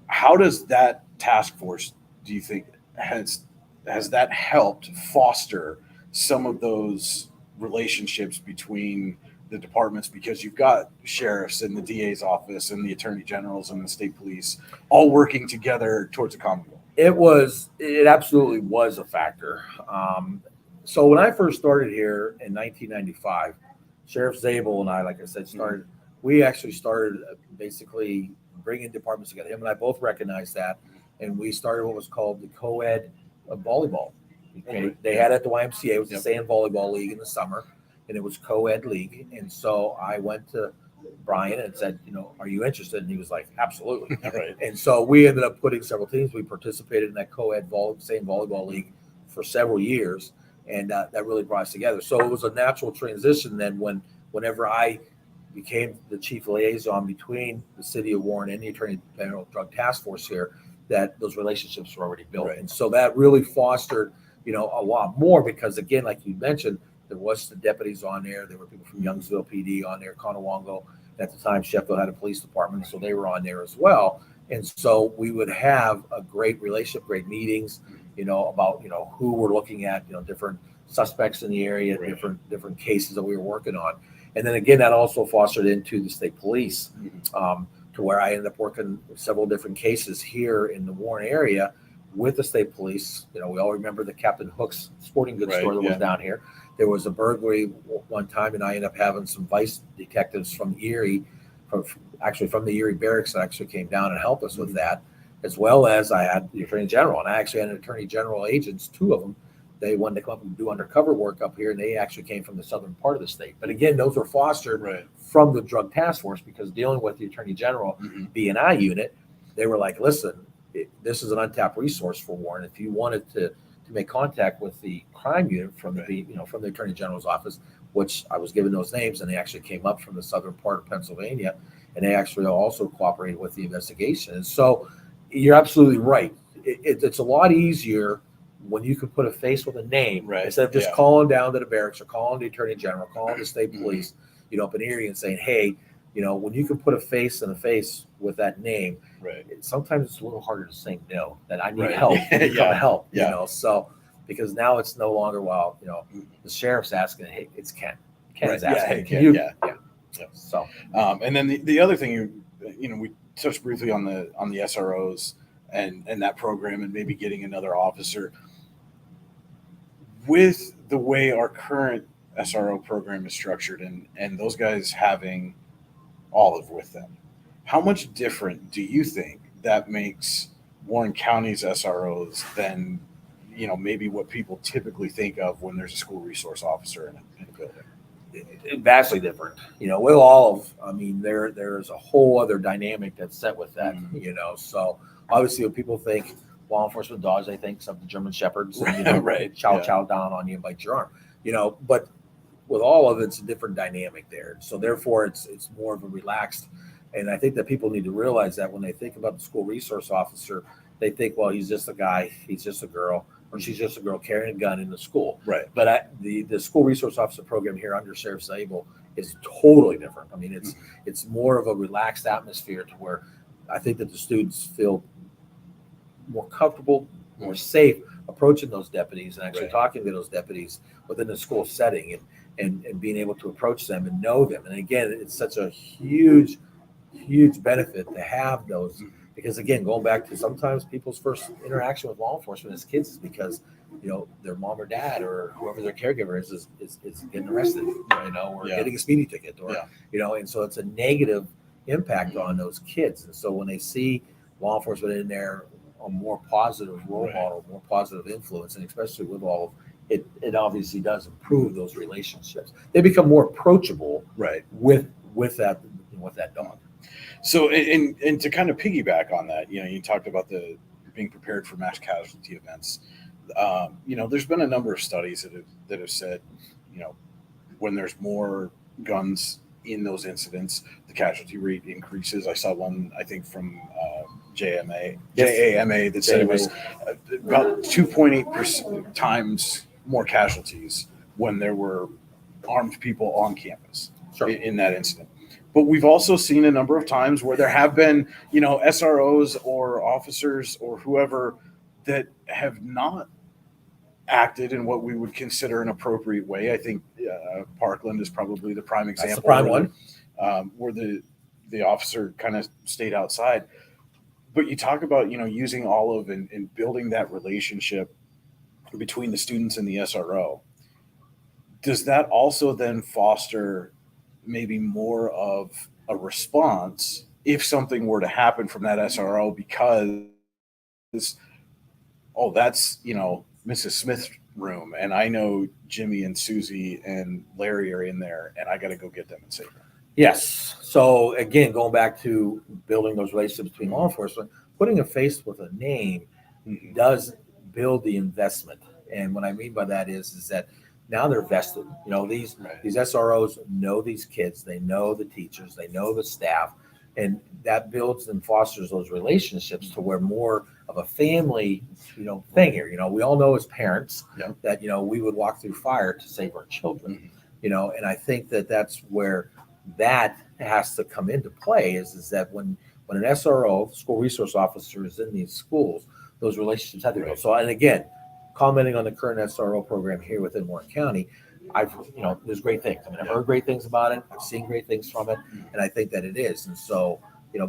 How does that task force, do you think, has that helped foster some of those relationships between the departments? Because you've got sheriffs and the DA's office and the attorney generals and the state police all working together towards a common goal. It absolutely was a factor. So when I first started here in 1995, Sheriff Zabel and I, like I said, we actually started basically bringing departments together. Him and I both recognized that. And we started what was called the co-ed volleyball. Okay. They had it at the YMCA. It was the sand volleyball league in the summer, and it was co-ed league. And so I went to Brian and said, are you interested? And he was like, absolutely. Right. And so we ended up putting several teams. We participated in that co-ed sand volleyball league for several years, and that really brought us together. So it was a natural transition then whenever I became the chief liaison between the city of Warren and the Attorney General Drug Task Force here, that those relationships were already built. Right. And so that really fostered, a lot more because, again, like you mentioned, there was the deputies on there. There were people from Youngsville PD on there, Conowongo. At the time, Sheffield had a police department, so they were on there as well. And so we would have a great relationship, great meetings, about, who we're looking at, different suspects in the area, right. different cases that we were working on. And then again, that also fostered into the state police, to where I ended up working several different cases here in the Warren area with the state police. We all remember the Captain Hook's sporting goods store that was down here. There was a burglary one time, and I ended up having some vice detectives from Erie, from the Erie barracks that actually came down and helped us with that, as well as I had the Attorney General, and I actually had an Attorney General agents, two of them. They wanted to come up and do undercover work up here, and they actually came from the southern part of the state. But again, those were fostered from the Drug Task Force, because dealing with the Attorney General B&I unit, they were like, listen, this is an untapped resource for Warren. If you wanted to make contact with the crime unit from from the Attorney General's office, which I was given those names, and they actually came up from the southern part of Pennsylvania, and they actually also cooperated with the investigation. And so you're absolutely right. It's a lot easier when you can put a face with a name, instead of just calling down to the barracks or calling the Attorney General, calling the state police, up in Erie and saying, hey, when you can put a face and a face with that name, sometimes it's a little harder to say no, that I need help, come help, so because now it's no longer, the sheriff's asking, hey, it's Ken. Ken's asking, So, and then the other thing, we touched briefly on the SROs and that program, and maybe getting another officer. With the way our current SRO program is structured, and those guys having Olive with them, how much different do you think that makes Warren County's SROs than maybe what people typically think of when there's a school resource officer in a building? Vastly different. With Olive, there's a whole other dynamic that's set with that. So obviously when people think law enforcement dogs, they think of the German Shepherds, and, chow down on you and bite your arm. But with Olive, it's a different dynamic there. So therefore it's more of a relaxed. And I think that people need to realize that when they think about the school resource officer, they think, well, he's just a guy, he's just a girl, or she's just a girl carrying a gun in the school. Right. But the school resource officer program here under Sheriff Zabel is totally different. It's more of a relaxed atmosphere, to where I think that the students feel more comfortable, more safe approaching those deputies and actually talking to those deputies within the school setting, and being able to approach them and know them. And again, it's such a huge benefit to have those, because again, going back to sometimes people's first interaction with law enforcement as kids is because their mom or dad or whoever their caregiver is getting arrested, or getting a speeding ticket, or and so it's a negative impact on those kids. And so when they see law enforcement in there, a more positive role model, more positive influence, and especially with all of it obviously does improve those relationships. They become more approachable with that dog. So, and to kind of piggyback on that, you talked about the being prepared for mass casualty events. There's been a number of studies that have said, when there's more guns in those incidents, the casualty rate increases. I saw one, I think, from JAMA that said it was about 2.8% times more casualties when there were armed people on campus in that incident. But we've also seen a number of times where there have been, SROs or officers or whoever that have not acted in what we would consider an appropriate way. I think Parkland is probably the prime example. That's the prime one. Where the officer kind of stayed outside. But you talk about, using Olive and building that relationship between the students and the SRO. Does that also then foster maybe more of a response if something were to happen from that SRO because, oh, that's, Mrs. Smith's room, and I know Jimmy and Susie and Larry are in there, and I got to go get them and save them. Yes. So again, going back to building those relationships between law enforcement, putting a face with a name does build the investment. And what I mean by that is that now they're vested. These SROs know these kids, they know the teachers, they know the staff, and that builds and fosters those relationships to where more of a family, thing here. We all know as parents that we would walk through fire to save our children. And I think that that's where that has to come into play is that when an SRO, school resource officer, is in these schools, those relationships have to go. So, and again, commenting on the current SRO program here within Warren County, there's great things. I've heard great things about it. I've seen great things from it, and I think that it is. And so,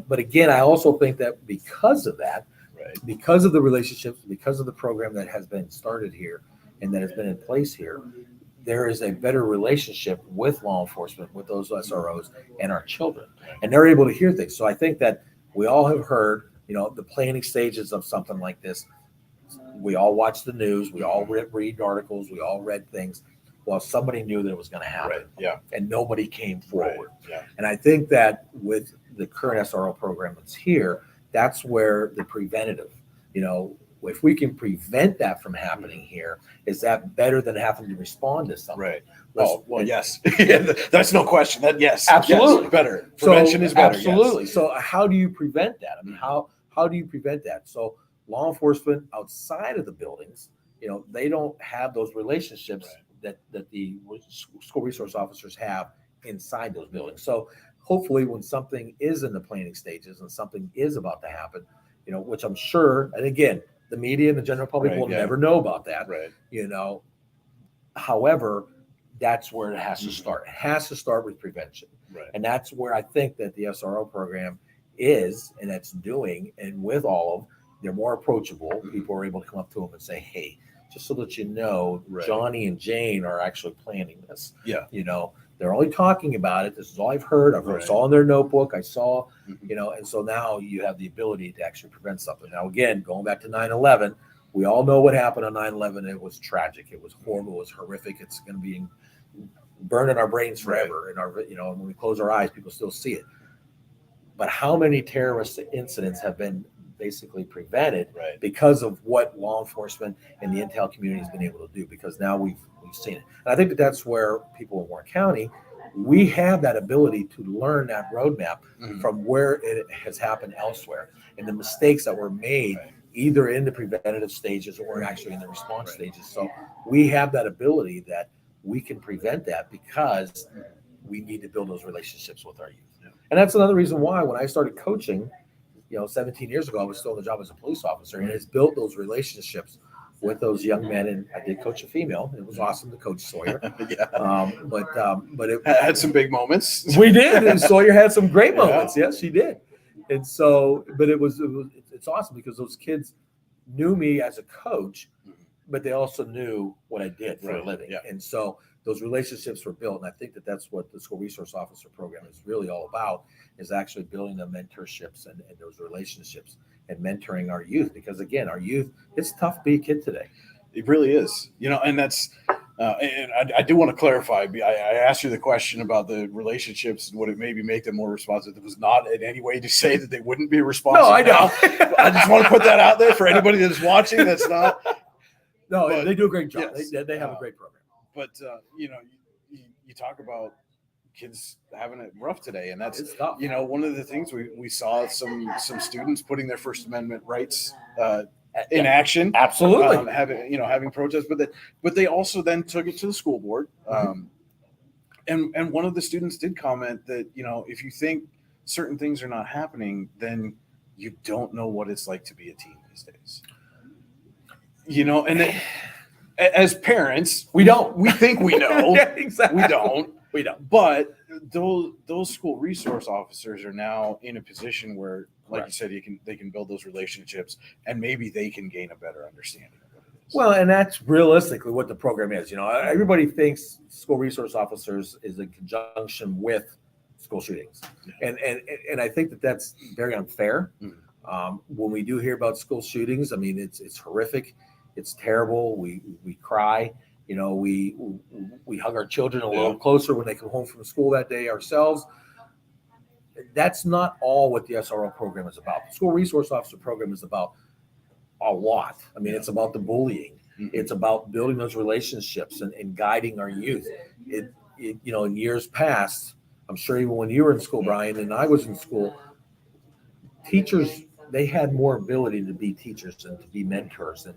but again, I also think that because of that, because of the relationships, because of the program that has been started here and that has been in place here, there is a better relationship with law enforcement, with those SROs and our children, and they're able to hear things. So I think that we all have heard, the planning stages of something like this. We all watch the news. We all read articles. We all read things. Well, somebody knew that it was going to happen. And nobody came forward. And I think that with the current SRO program that's here, that's where the preventative, if we can prevent that from happening here, is that better than having to respond to something? Yes. That's no question. Yes. Absolutely. Yes, better. Prevention is better. Absolutely. Yes. So how do you prevent that? How do you prevent that? So law enforcement outside of the buildings, they don't have those relationships that the school resource officers have inside those buildings. So hopefully when something is in the planning stages and something is about to happen, which I'm sure, and again, the media and the general public will never know about that. However, that's where it has to start. It has to start with prevention. And that's where I think that the SRO program is, and it's doing, and with all of, they're more approachable. People are able to come up to them and say, hey, just so that Johnny and Jane are actually planning this. They're only talking about it. This is all I've heard. I saw in their notebook. I saw, and so now you have the ability to actually prevent something. Now, again, going back to 9/11, we all know what happened on 9/11. It was tragic. It was horrible. It was horrific. It's going to be burned in our brains forever. And when we close our eyes, people still see it. But how many terrorist incidents have been basically prevented because of what law enforcement and the intel community has been able to do? Because now we've seen it. And I think that's where people in Warren County, we have that ability to learn that roadmap from where it has happened elsewhere and the mistakes that were made either in the preventative stages or actually in the response stages. So we have that ability that we can prevent that because we need to build those relationships with our youth. And that's another reason why when I started coaching, 17 years ago, I was still in the job as a police officer, and it's built those relationships with those young men. And I did coach a female. It was awesome to coach Sawyer. But it had some big moments. We did, and Sawyer had some great moments. Yes, she did. And so, but it's awesome because those kids knew me as a coach, but they also knew what I did for a living. And so those relationships were built. And I think that that's what the school resource officer program is really all about, is actually building the mentorships and those relationships and mentoring our youth. Because again, our youth, it's tough to be a kid today. It really is, and that's, and I do want to clarify. I asked you the question about the relationships and would it maybe make them more responsive. It was not in any way to say that they wouldn't be responsive. No, I know. I just want to put that out there for anybody that's watching. That's not. No, they do a great job. Yes, they have a great program. But you talk about kids having it rough today, and that's tough. One of the things we saw some students putting their First Amendment rights in action. Absolutely, having protests, but they also then took it to the school board. And one of the students did comment that if you think certain things are not happening, then you don't know what it's like to be a teen these days. And as parents, we think we know. Exactly. We don't. But those school resource officers are now in a position where like you said, they can build those relationships, and maybe they can gain a better understanding of what it is. Well, and that's realistically what the program is. You know, everybody thinks school resource officers is in conjunction with school shootings, and I think that that's very unfair. When we do hear about school shootings, I mean, it's horrific, it's terrible. We cry. You know, we hug our children a little closer when they come home from school that day ourselves. That's not all what the SRO program is about. The school resource officer program is about a lot. I mean, it's about the bullying. It's about building those relationships and guiding our youth. It, you know, in years past, I'm sure even when you were in school, Brian, and I was in school, teachers, they had more ability to be teachers and to be mentors, and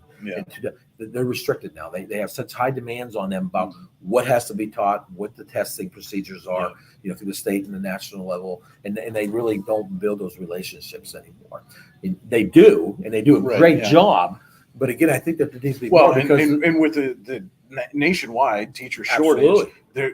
they're restricted now. They have such high demands on them about what has to be taught, what the testing procedures are, you know, through the state and the national level, and they really don't build those relationships anymore. And they do, and they do a great job. But again, I think that there needs to be more because and with the nationwide teacher shortage,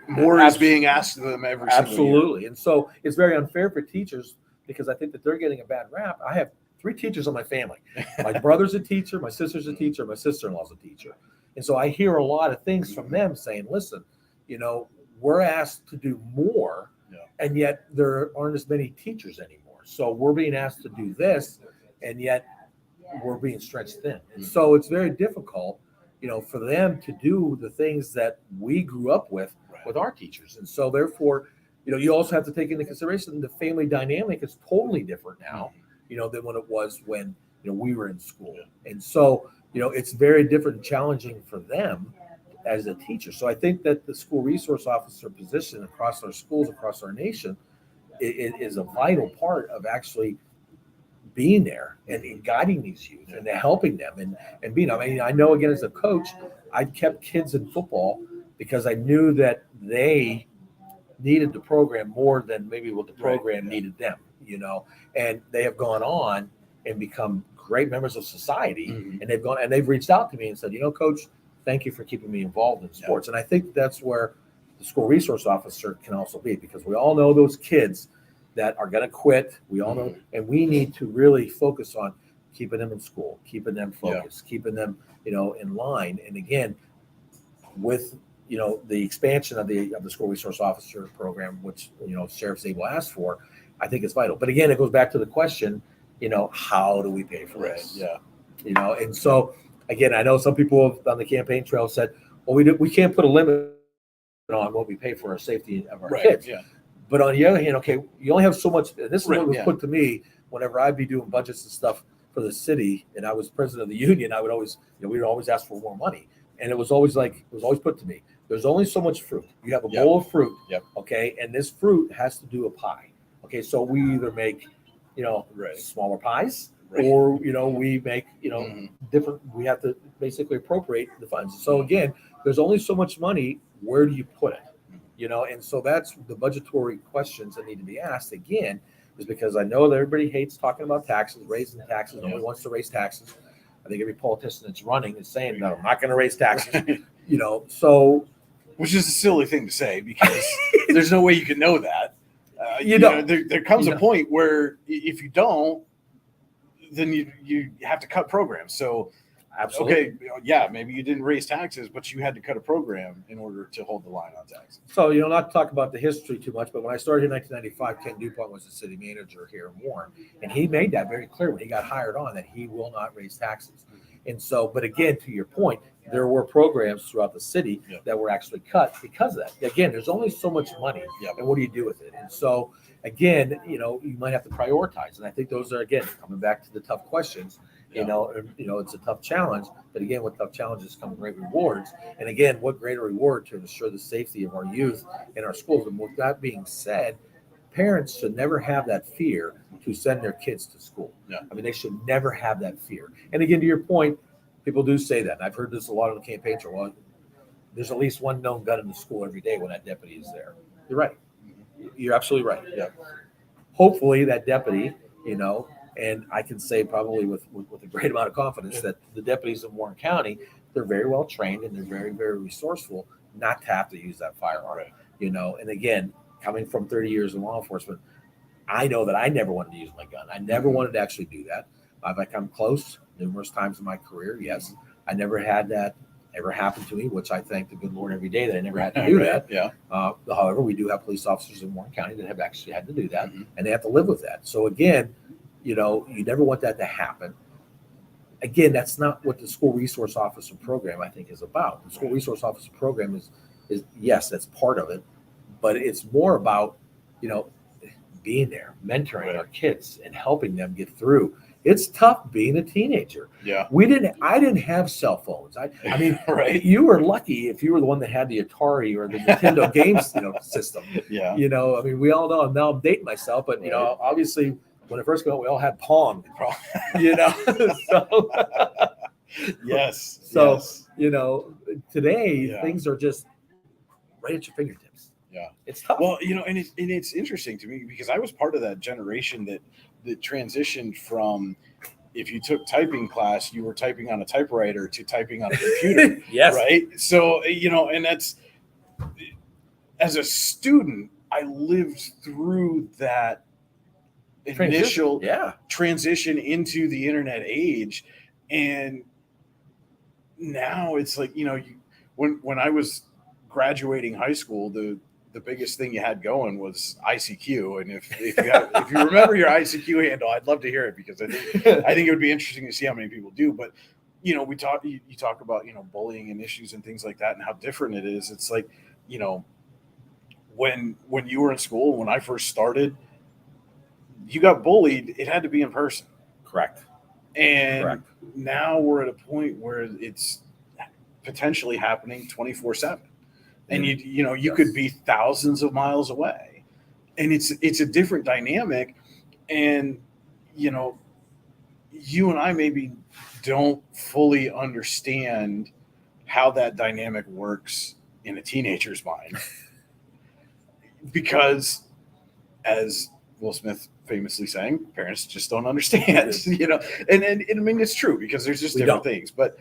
more is being asked of them every single year. And so it's very unfair for teachers because I think that they're getting a bad rap. I have 3 teachers in my family. My brother's a teacher, my sister's a teacher, my sister-in-law's a teacher. And so I hear a lot of things from them saying, listen, you know, we're asked to do more, and yet there aren't as many teachers anymore. So we're being asked to do this, and yet we're being stretched thin. And so it's very difficult, you know, for them to do the things that we grew up with our teachers. And so therefore, you know, you also have to take into consideration the family dynamic is totally different now, you know, than when it was when, you know, we were in school. And so, you know, it's very different and challenging for them as a teacher. So I think that the school resource officer position across our schools, across our nation, is a vital part of actually being there and guiding these youth and helping them and being, I mean, I know again, as a coach, I kept kids in football because I knew that they needed the program more than maybe what the program needed them, you know, and they have gone on and become great members of society. And they've reached out to me and said, you know, coach, thank you for keeping me involved in sports. And I think that's where the school resource officer can also be, because we all know those kids that are going to quit. We all know, and we need to really focus on keeping them in school, keeping them focused, keeping them, you know, in line. And again, with, you know, the expansion of the school resource officer program, which, you know, Sheriff Zabel asked for, I think it's vital. But again, it goes back to the question, you know, how do we pay for this? You know, and so again, I know some people on the campaign trail said, well, we can't put a limit on what we pay for our safety of our kids. But on the other hand, okay, you only have so much. This is what was put to me whenever I'd be doing budgets and stuff for the city, and I was president of the union. I would always, you know, we would always ask for more money, and it was always put to me, there's only so much fruit. You have a bowl of fruit, okay, and this fruit has to do a pie. Okay, so we either make, you know, smaller pies, or, you know, we make, you know, different. We have to basically appropriate the funds. So again, there's only so much money. Where do you put it? You know, and so that's the budgetary questions that need to be asked again, is because I know that everybody hates talking about taxes, raising taxes, nobody wants to raise taxes. I think every politician that's running is saying, no, I'm not going to raise taxes, you know, so. Which is a silly thing to say, because there's no way you can know that. You know, there comes a point where if you don't, then you have to cut programs. So, okay, maybe you didn't raise taxes, but you had to cut a program in order to hold the line on taxes. So, you know, not to talk about the history too much, but when I started in 1995, Ken DuPont was the city manager here in Warren, and he made that very clear when he got hired on, that he will not raise taxes. And so, but again, to your point, there were programs throughout the city that were actually cut because of that. Again, there's only so much money, and what do you do with it? And so, again, you know, you might have to prioritize. And I think those are, again, coming back to the tough questions. You know, it's a tough challenge, but again, with tough challenges come great rewards. And again, what greater reward to ensure the safety of our youth in our schools? And with that being said, parents should never have that fear to send their kids to school. I mean, they should never have that fear. And again, to your point, people do say that. And I've heard this a lot on the campaign trail. Well, there's at least one known gun in the school every day when that deputy is there. You're right. You're absolutely right. Hopefully that deputy, you know, and I can say probably with a great amount of confidence that the deputies in Warren County, they're very well trained and they're very, very resourceful not to have to use that firearm, you know. And again, coming from 30 years in law enforcement, I know that I never wanted to use my gun. I never wanted to actually do that. Have I come close numerous times in my career? Yes. I never had that ever happen to me, which I thank the good Lord every day that I never had to do that. Yeah. However, we do have police officers in Warren County that have actually had to do that, and they have to live with that. So again, you never want that to happen. Again, that's not what the school resource officer program, I think, is about. The school resource officer program is yes, that's part of it, but it's more about, being there, mentoring our kids and helping them get through. It's tough being a teenager. Yeah. I didn't have cell phones. I mean, Right. You were lucky if you were the one that had the Atari or the Nintendo games, system. Yeah. I mean, we all know, now I'm dating myself, but obviously when it first came out, we all had Pong, so Yes. So, yes. today things are just right at your fingertips. Yeah. It's tough. Well, and it's interesting to me because I was part of that generation that transitioned from, if you took typing class, you were typing on a typewriter to typing on a computer. Yes. Right. So, and that's, as a student, I lived through that initial transition into the internet age. And now it's like, when I was graduating high school, the biggest thing you had going was ICQ. And if you remember your ICQ handle, I'd love to hear it, because I think it would be interesting to see how many people do. But, you talk about, bullying and issues and things like that and how different it is. It's like, when you were in school, when I first started, you got bullied, it had to be in person. Correct. And now we're at a point where it's potentially happening 24/7. And you could be thousands of miles away, and it's a different dynamic. And you and I maybe don't fully understand how that dynamic works in a teenager's mind, because, as Will Smith famously sang, parents just don't understand. And I mean, it's true, because there's just different things. But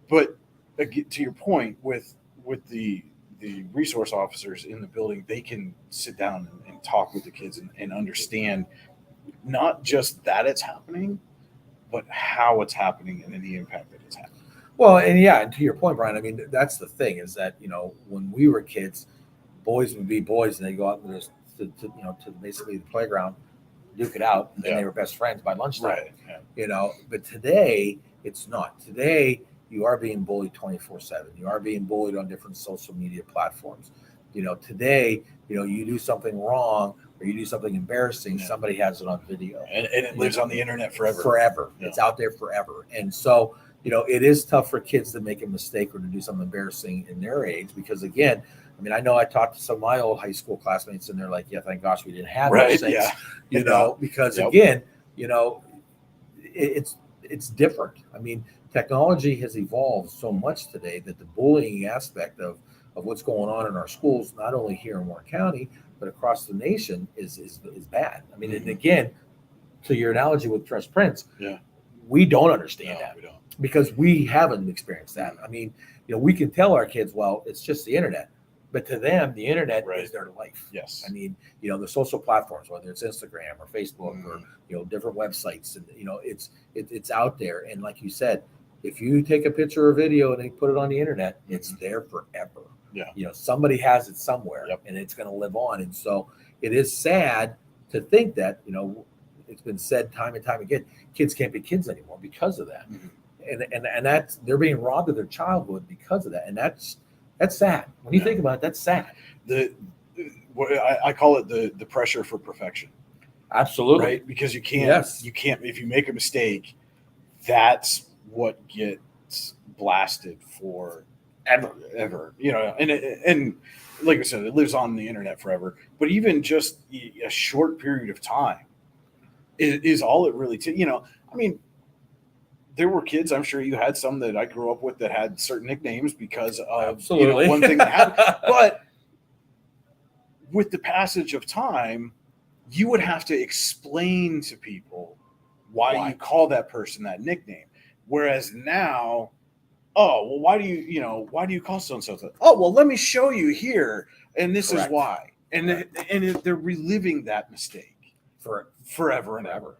to your point, with the resource officers in the building, they can sit down and talk with the kids and understand not just that it's happening, but how it's happening and the impact that it's having. Well, and to your point, Brian, I mean, that's the thing, is that, when we were kids, boys would be boys and they go out to basically the playground, duke it out, and then they were best friends by lunchtime. Right. Yeah. But today it's not. Today you are being bullied 24/7. You are being bullied on different social media platforms. Today, you do something wrong or you do something embarrassing, somebody has it on video. And it lives on the internet forever. Forever. Yeah. It's out there forever. And so, it is tough for kids to make a mistake or to do something embarrassing in their age, because, again, I mean, I know I talked to some of my old high school classmates, and they're like, yeah, thank gosh we didn't have those things, because again, it's different. I mean, technology has evolved so much today that the bullying aspect of what's going on in our schools, not only here in Warren County, but across the nation, is bad. I mean, and again, to your analogy with Fresh Prince, we don't understand that. We don't. Because we haven't experienced that. I mean, we can tell our kids, well, it's just the internet. But to them, the internet is their life. Yes. I mean, the social platforms, whether it's Instagram or Facebook or different websites, and it's out there. And like you said, if you take a picture or video and they put it on the internet, it's there forever. Yeah. Somebody has it somewhere, and it's going to live on. And so it is sad to think that it's been said time and time again, kids can't be kids anymore because of that. And that's, they're being robbed of their childhood because of that. And that's sad. When you think about it, that's sad. I call it the pressure for perfection. Absolutely. Right? Because you can't, if you make a mistake, that's what gets blasted for ever. And like I said, it lives on the internet forever. But even just a short period of time is all it really takes. I mean, there were kids, I'm sure you had some that I grew up with that had certain nicknames because of one thing that happened. But with the passage of time, you would have to explain to people why you call that person that nickname. Whereas now, why do you call so-and-so? Oh, well, let me show you here. And this is why. And they're reliving that mistake. for forever and ever,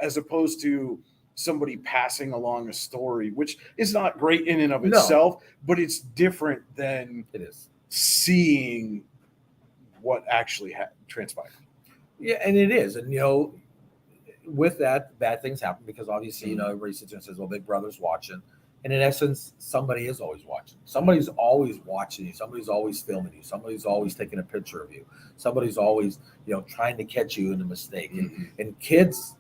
as opposed to somebody passing along a story, which is not great in and of No. itself, but it's different than It is. seeing what actually transpired. Yeah, and it is. And, with that, bad things happen because obviously, everybody sits there and says, well, Big Brother's watching. And in essence, somebody is always watching. Somebody's always watching you. Somebody's always filming you. Somebody's always taking a picture of you. Somebody's always, trying to catch you in a mistake. And kids,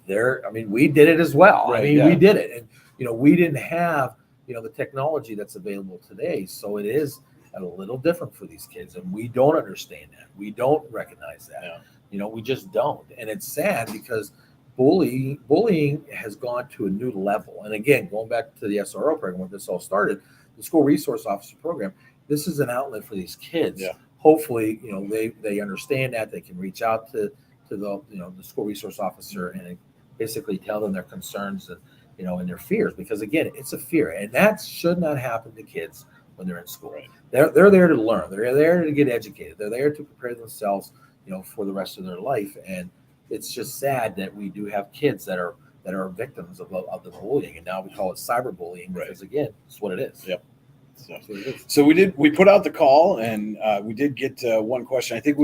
we did it as well. Right, we did it. And, we didn't have, the technology that's available today. So it is a little different for these kids. And we don't understand that. We don't recognize that. Yeah. We just don't. And it's sad because bullying has gone to a new level. And again, going back to the SRO program where this all started, the school resource officer program, this is an outlet for these kids. Yeah. Hopefully, they understand that they can reach out to the the school resource officer and basically tell them their concerns and and their fears, because again, it's a fear, and that should not happen to kids when they're in school. Right. They're there to learn. They're there to get educated. They're there to prepare themselves, for the rest of their life. And it's just sad that we do have kids that are victims of the bullying, and now we call it cyberbullying because again, it's what it is. Yep. So we put out the call, and we did get one question. I think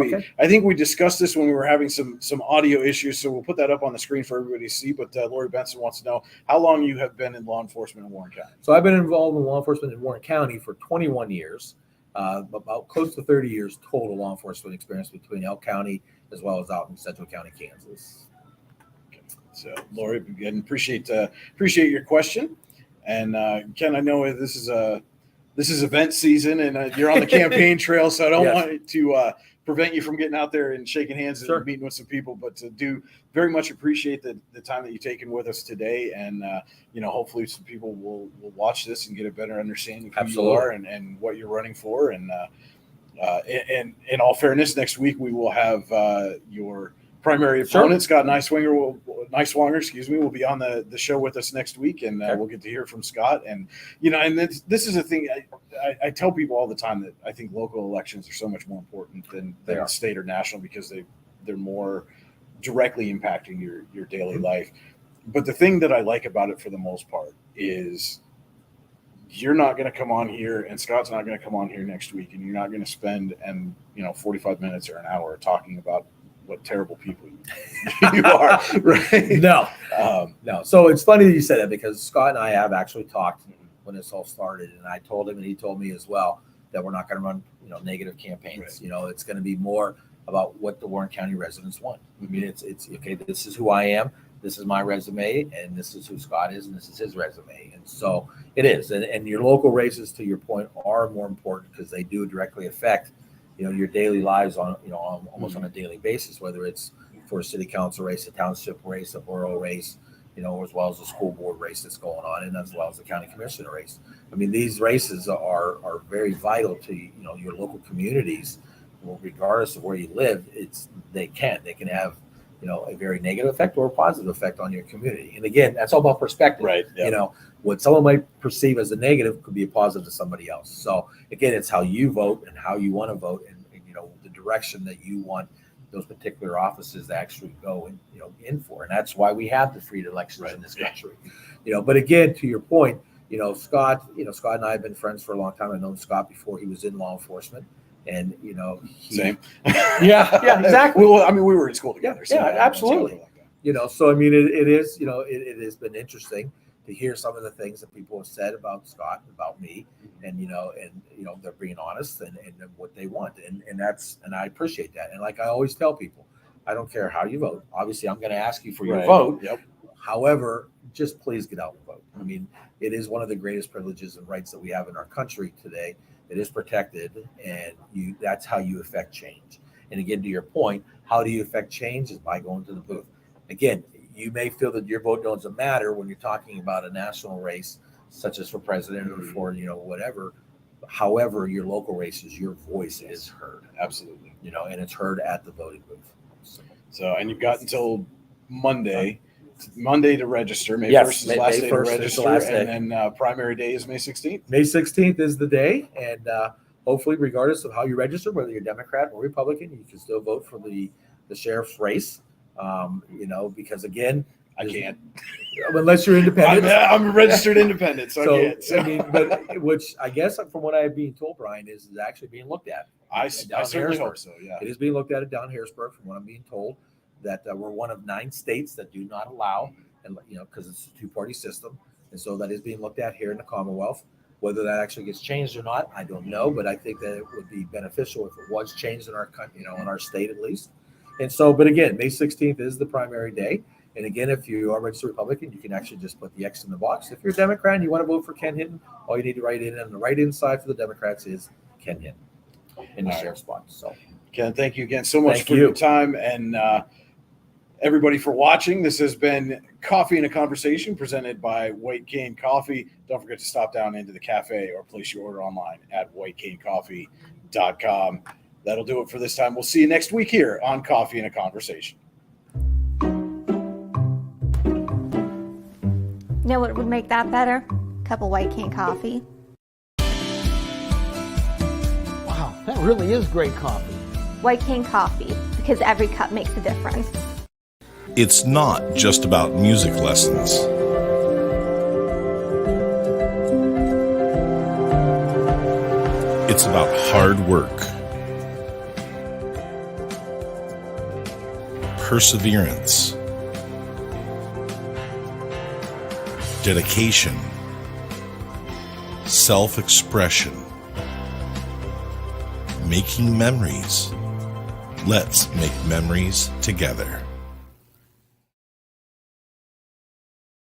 we discussed this when we were having some audio issues, so we'll put that up on the screen for everybody to see. But Lori Benson wants to know how long you have been in law enforcement in Warren County. So I've been involved in law enforcement in Warren County for 21 years, about close to 30 years total law enforcement experience between Elk County as well as out in Central County, Kansas. Okay. So Lori, again, appreciate your question. And Ken, I know this is event season, and you're on the campaign trail, so I don't want it to prevent you from getting out there and shaking hands and meeting with some people, but to do very much appreciate the time that you've taken with us today. And, hopefully some people will watch this and get a better understanding of who you are and what you're running for. And in all fairness, next week we will have your primary opponent, Scott Niswanger, will be on the show with us next week, and we'll get to hear from Scott. And and this is a thing I tell people all the time, that I think local elections are so much more important than state or national, because they're more directly impacting your daily life. But the thing that I like about it for the most part is you're not going to come on here, and Scott's not going to come on here next week, and you're not going to spend 45 minutes or an hour talking about what terrible people you are, right? No. So it's funny that you said that, because Scott and I have actually talked when this all started, and I told him, and he told me as well, that we're not going to run, negative campaigns. Right. It's going to be more about what the Warren County residents want. I mean, it's okay. This is who I am. This is my resume, and this is who Scott is, and this is his resume. And so it is. And your local races, to your point, are more important because they do directly affect your daily lives on almost on a daily basis, whether it's for a city council race, a township race, a borough race, as well as the school board race that's going on, and as well as the county commissioner race. I mean, these races are very vital to your local communities. Well, regardless of where you live, they can have a very negative effect or a positive effect on your community. And again, that's all about perspective. Right. Yep. What someone might perceive as a negative could be a positive to somebody else. So again, it's how you vote and how you want to vote, and the direction that you want those particular offices to actually go in for. And that's why we have the free elections in this country. But again, to your point, Scott and I have been friends for a long time. I've known Scott before he was in law enforcement. And same. Yeah, exactly. Well, we were in school together. So absolutely. So it is. It has been interesting to hear some of the things that people have said about Scott, about me, and they're being honest and what they want, and I appreciate that. And like I always tell people, I don't care how you vote. Obviously, I'm going to ask you for your vote. Yep. However, just please get out and vote. I mean, it is one of the greatest privileges and rights that we have in our country today. It is protected, and that's how you affect change. And again, to your point, how do you affect change is by going to the booth. Again, you may feel that your vote doesn't matter when you're talking about a national race, such as for president or for, whatever. However, your local races, your voice is heard. Absolutely. And it's heard at the voting booth. So, and you've got until Monday to register. May 1st is the last day to register, and then primary day is May 16th. May 16th is the day, and hopefully, regardless of how you register, whether you're Democrat or Republican, you can still vote for the sheriff's race. Because again, I can't. unless you're independent. I'm a registered independent, so I can't. I mean, but which I guess from what I've been told, Brian, is actually being looked at. I certainly hope so. Yeah, it is being looked at down Harrisburg, from what I'm being told. That we're one of 9 states that do not allow, and because it's a 2-party system, and so that is being looked at here in the Commonwealth. Whether that actually gets changed or not, I don't know, but I think that it would be beneficial if it was changed in our country, in our state at least. And so, but again, May 16th is the primary day. And again, if you are a registered Republican, you can actually just put the X in the box. If you're a Democrat and you want to vote for Ken Hinton, all you need to write in on the right-hand side for the Democrats is Ken Hinton in the sheriff's spot. So, Ken, thank you again so much for your time, and everybody for watching. This has been Coffee and a Conversation presented by White Cane Coffee. Don't forget to stop down into the cafe or place your order online at whitecanecoffee.com. That'll do it for this time. We'll see you next week here on Coffee and a Conversation. You know what would make that better? A cup of White Cane coffee. Wow, that really is great coffee. White Cane coffee, because every cup makes a difference. It's not just about music lessons. It's about hard work, perseverance, dedication, self-expression, making memories. Let's make memories together.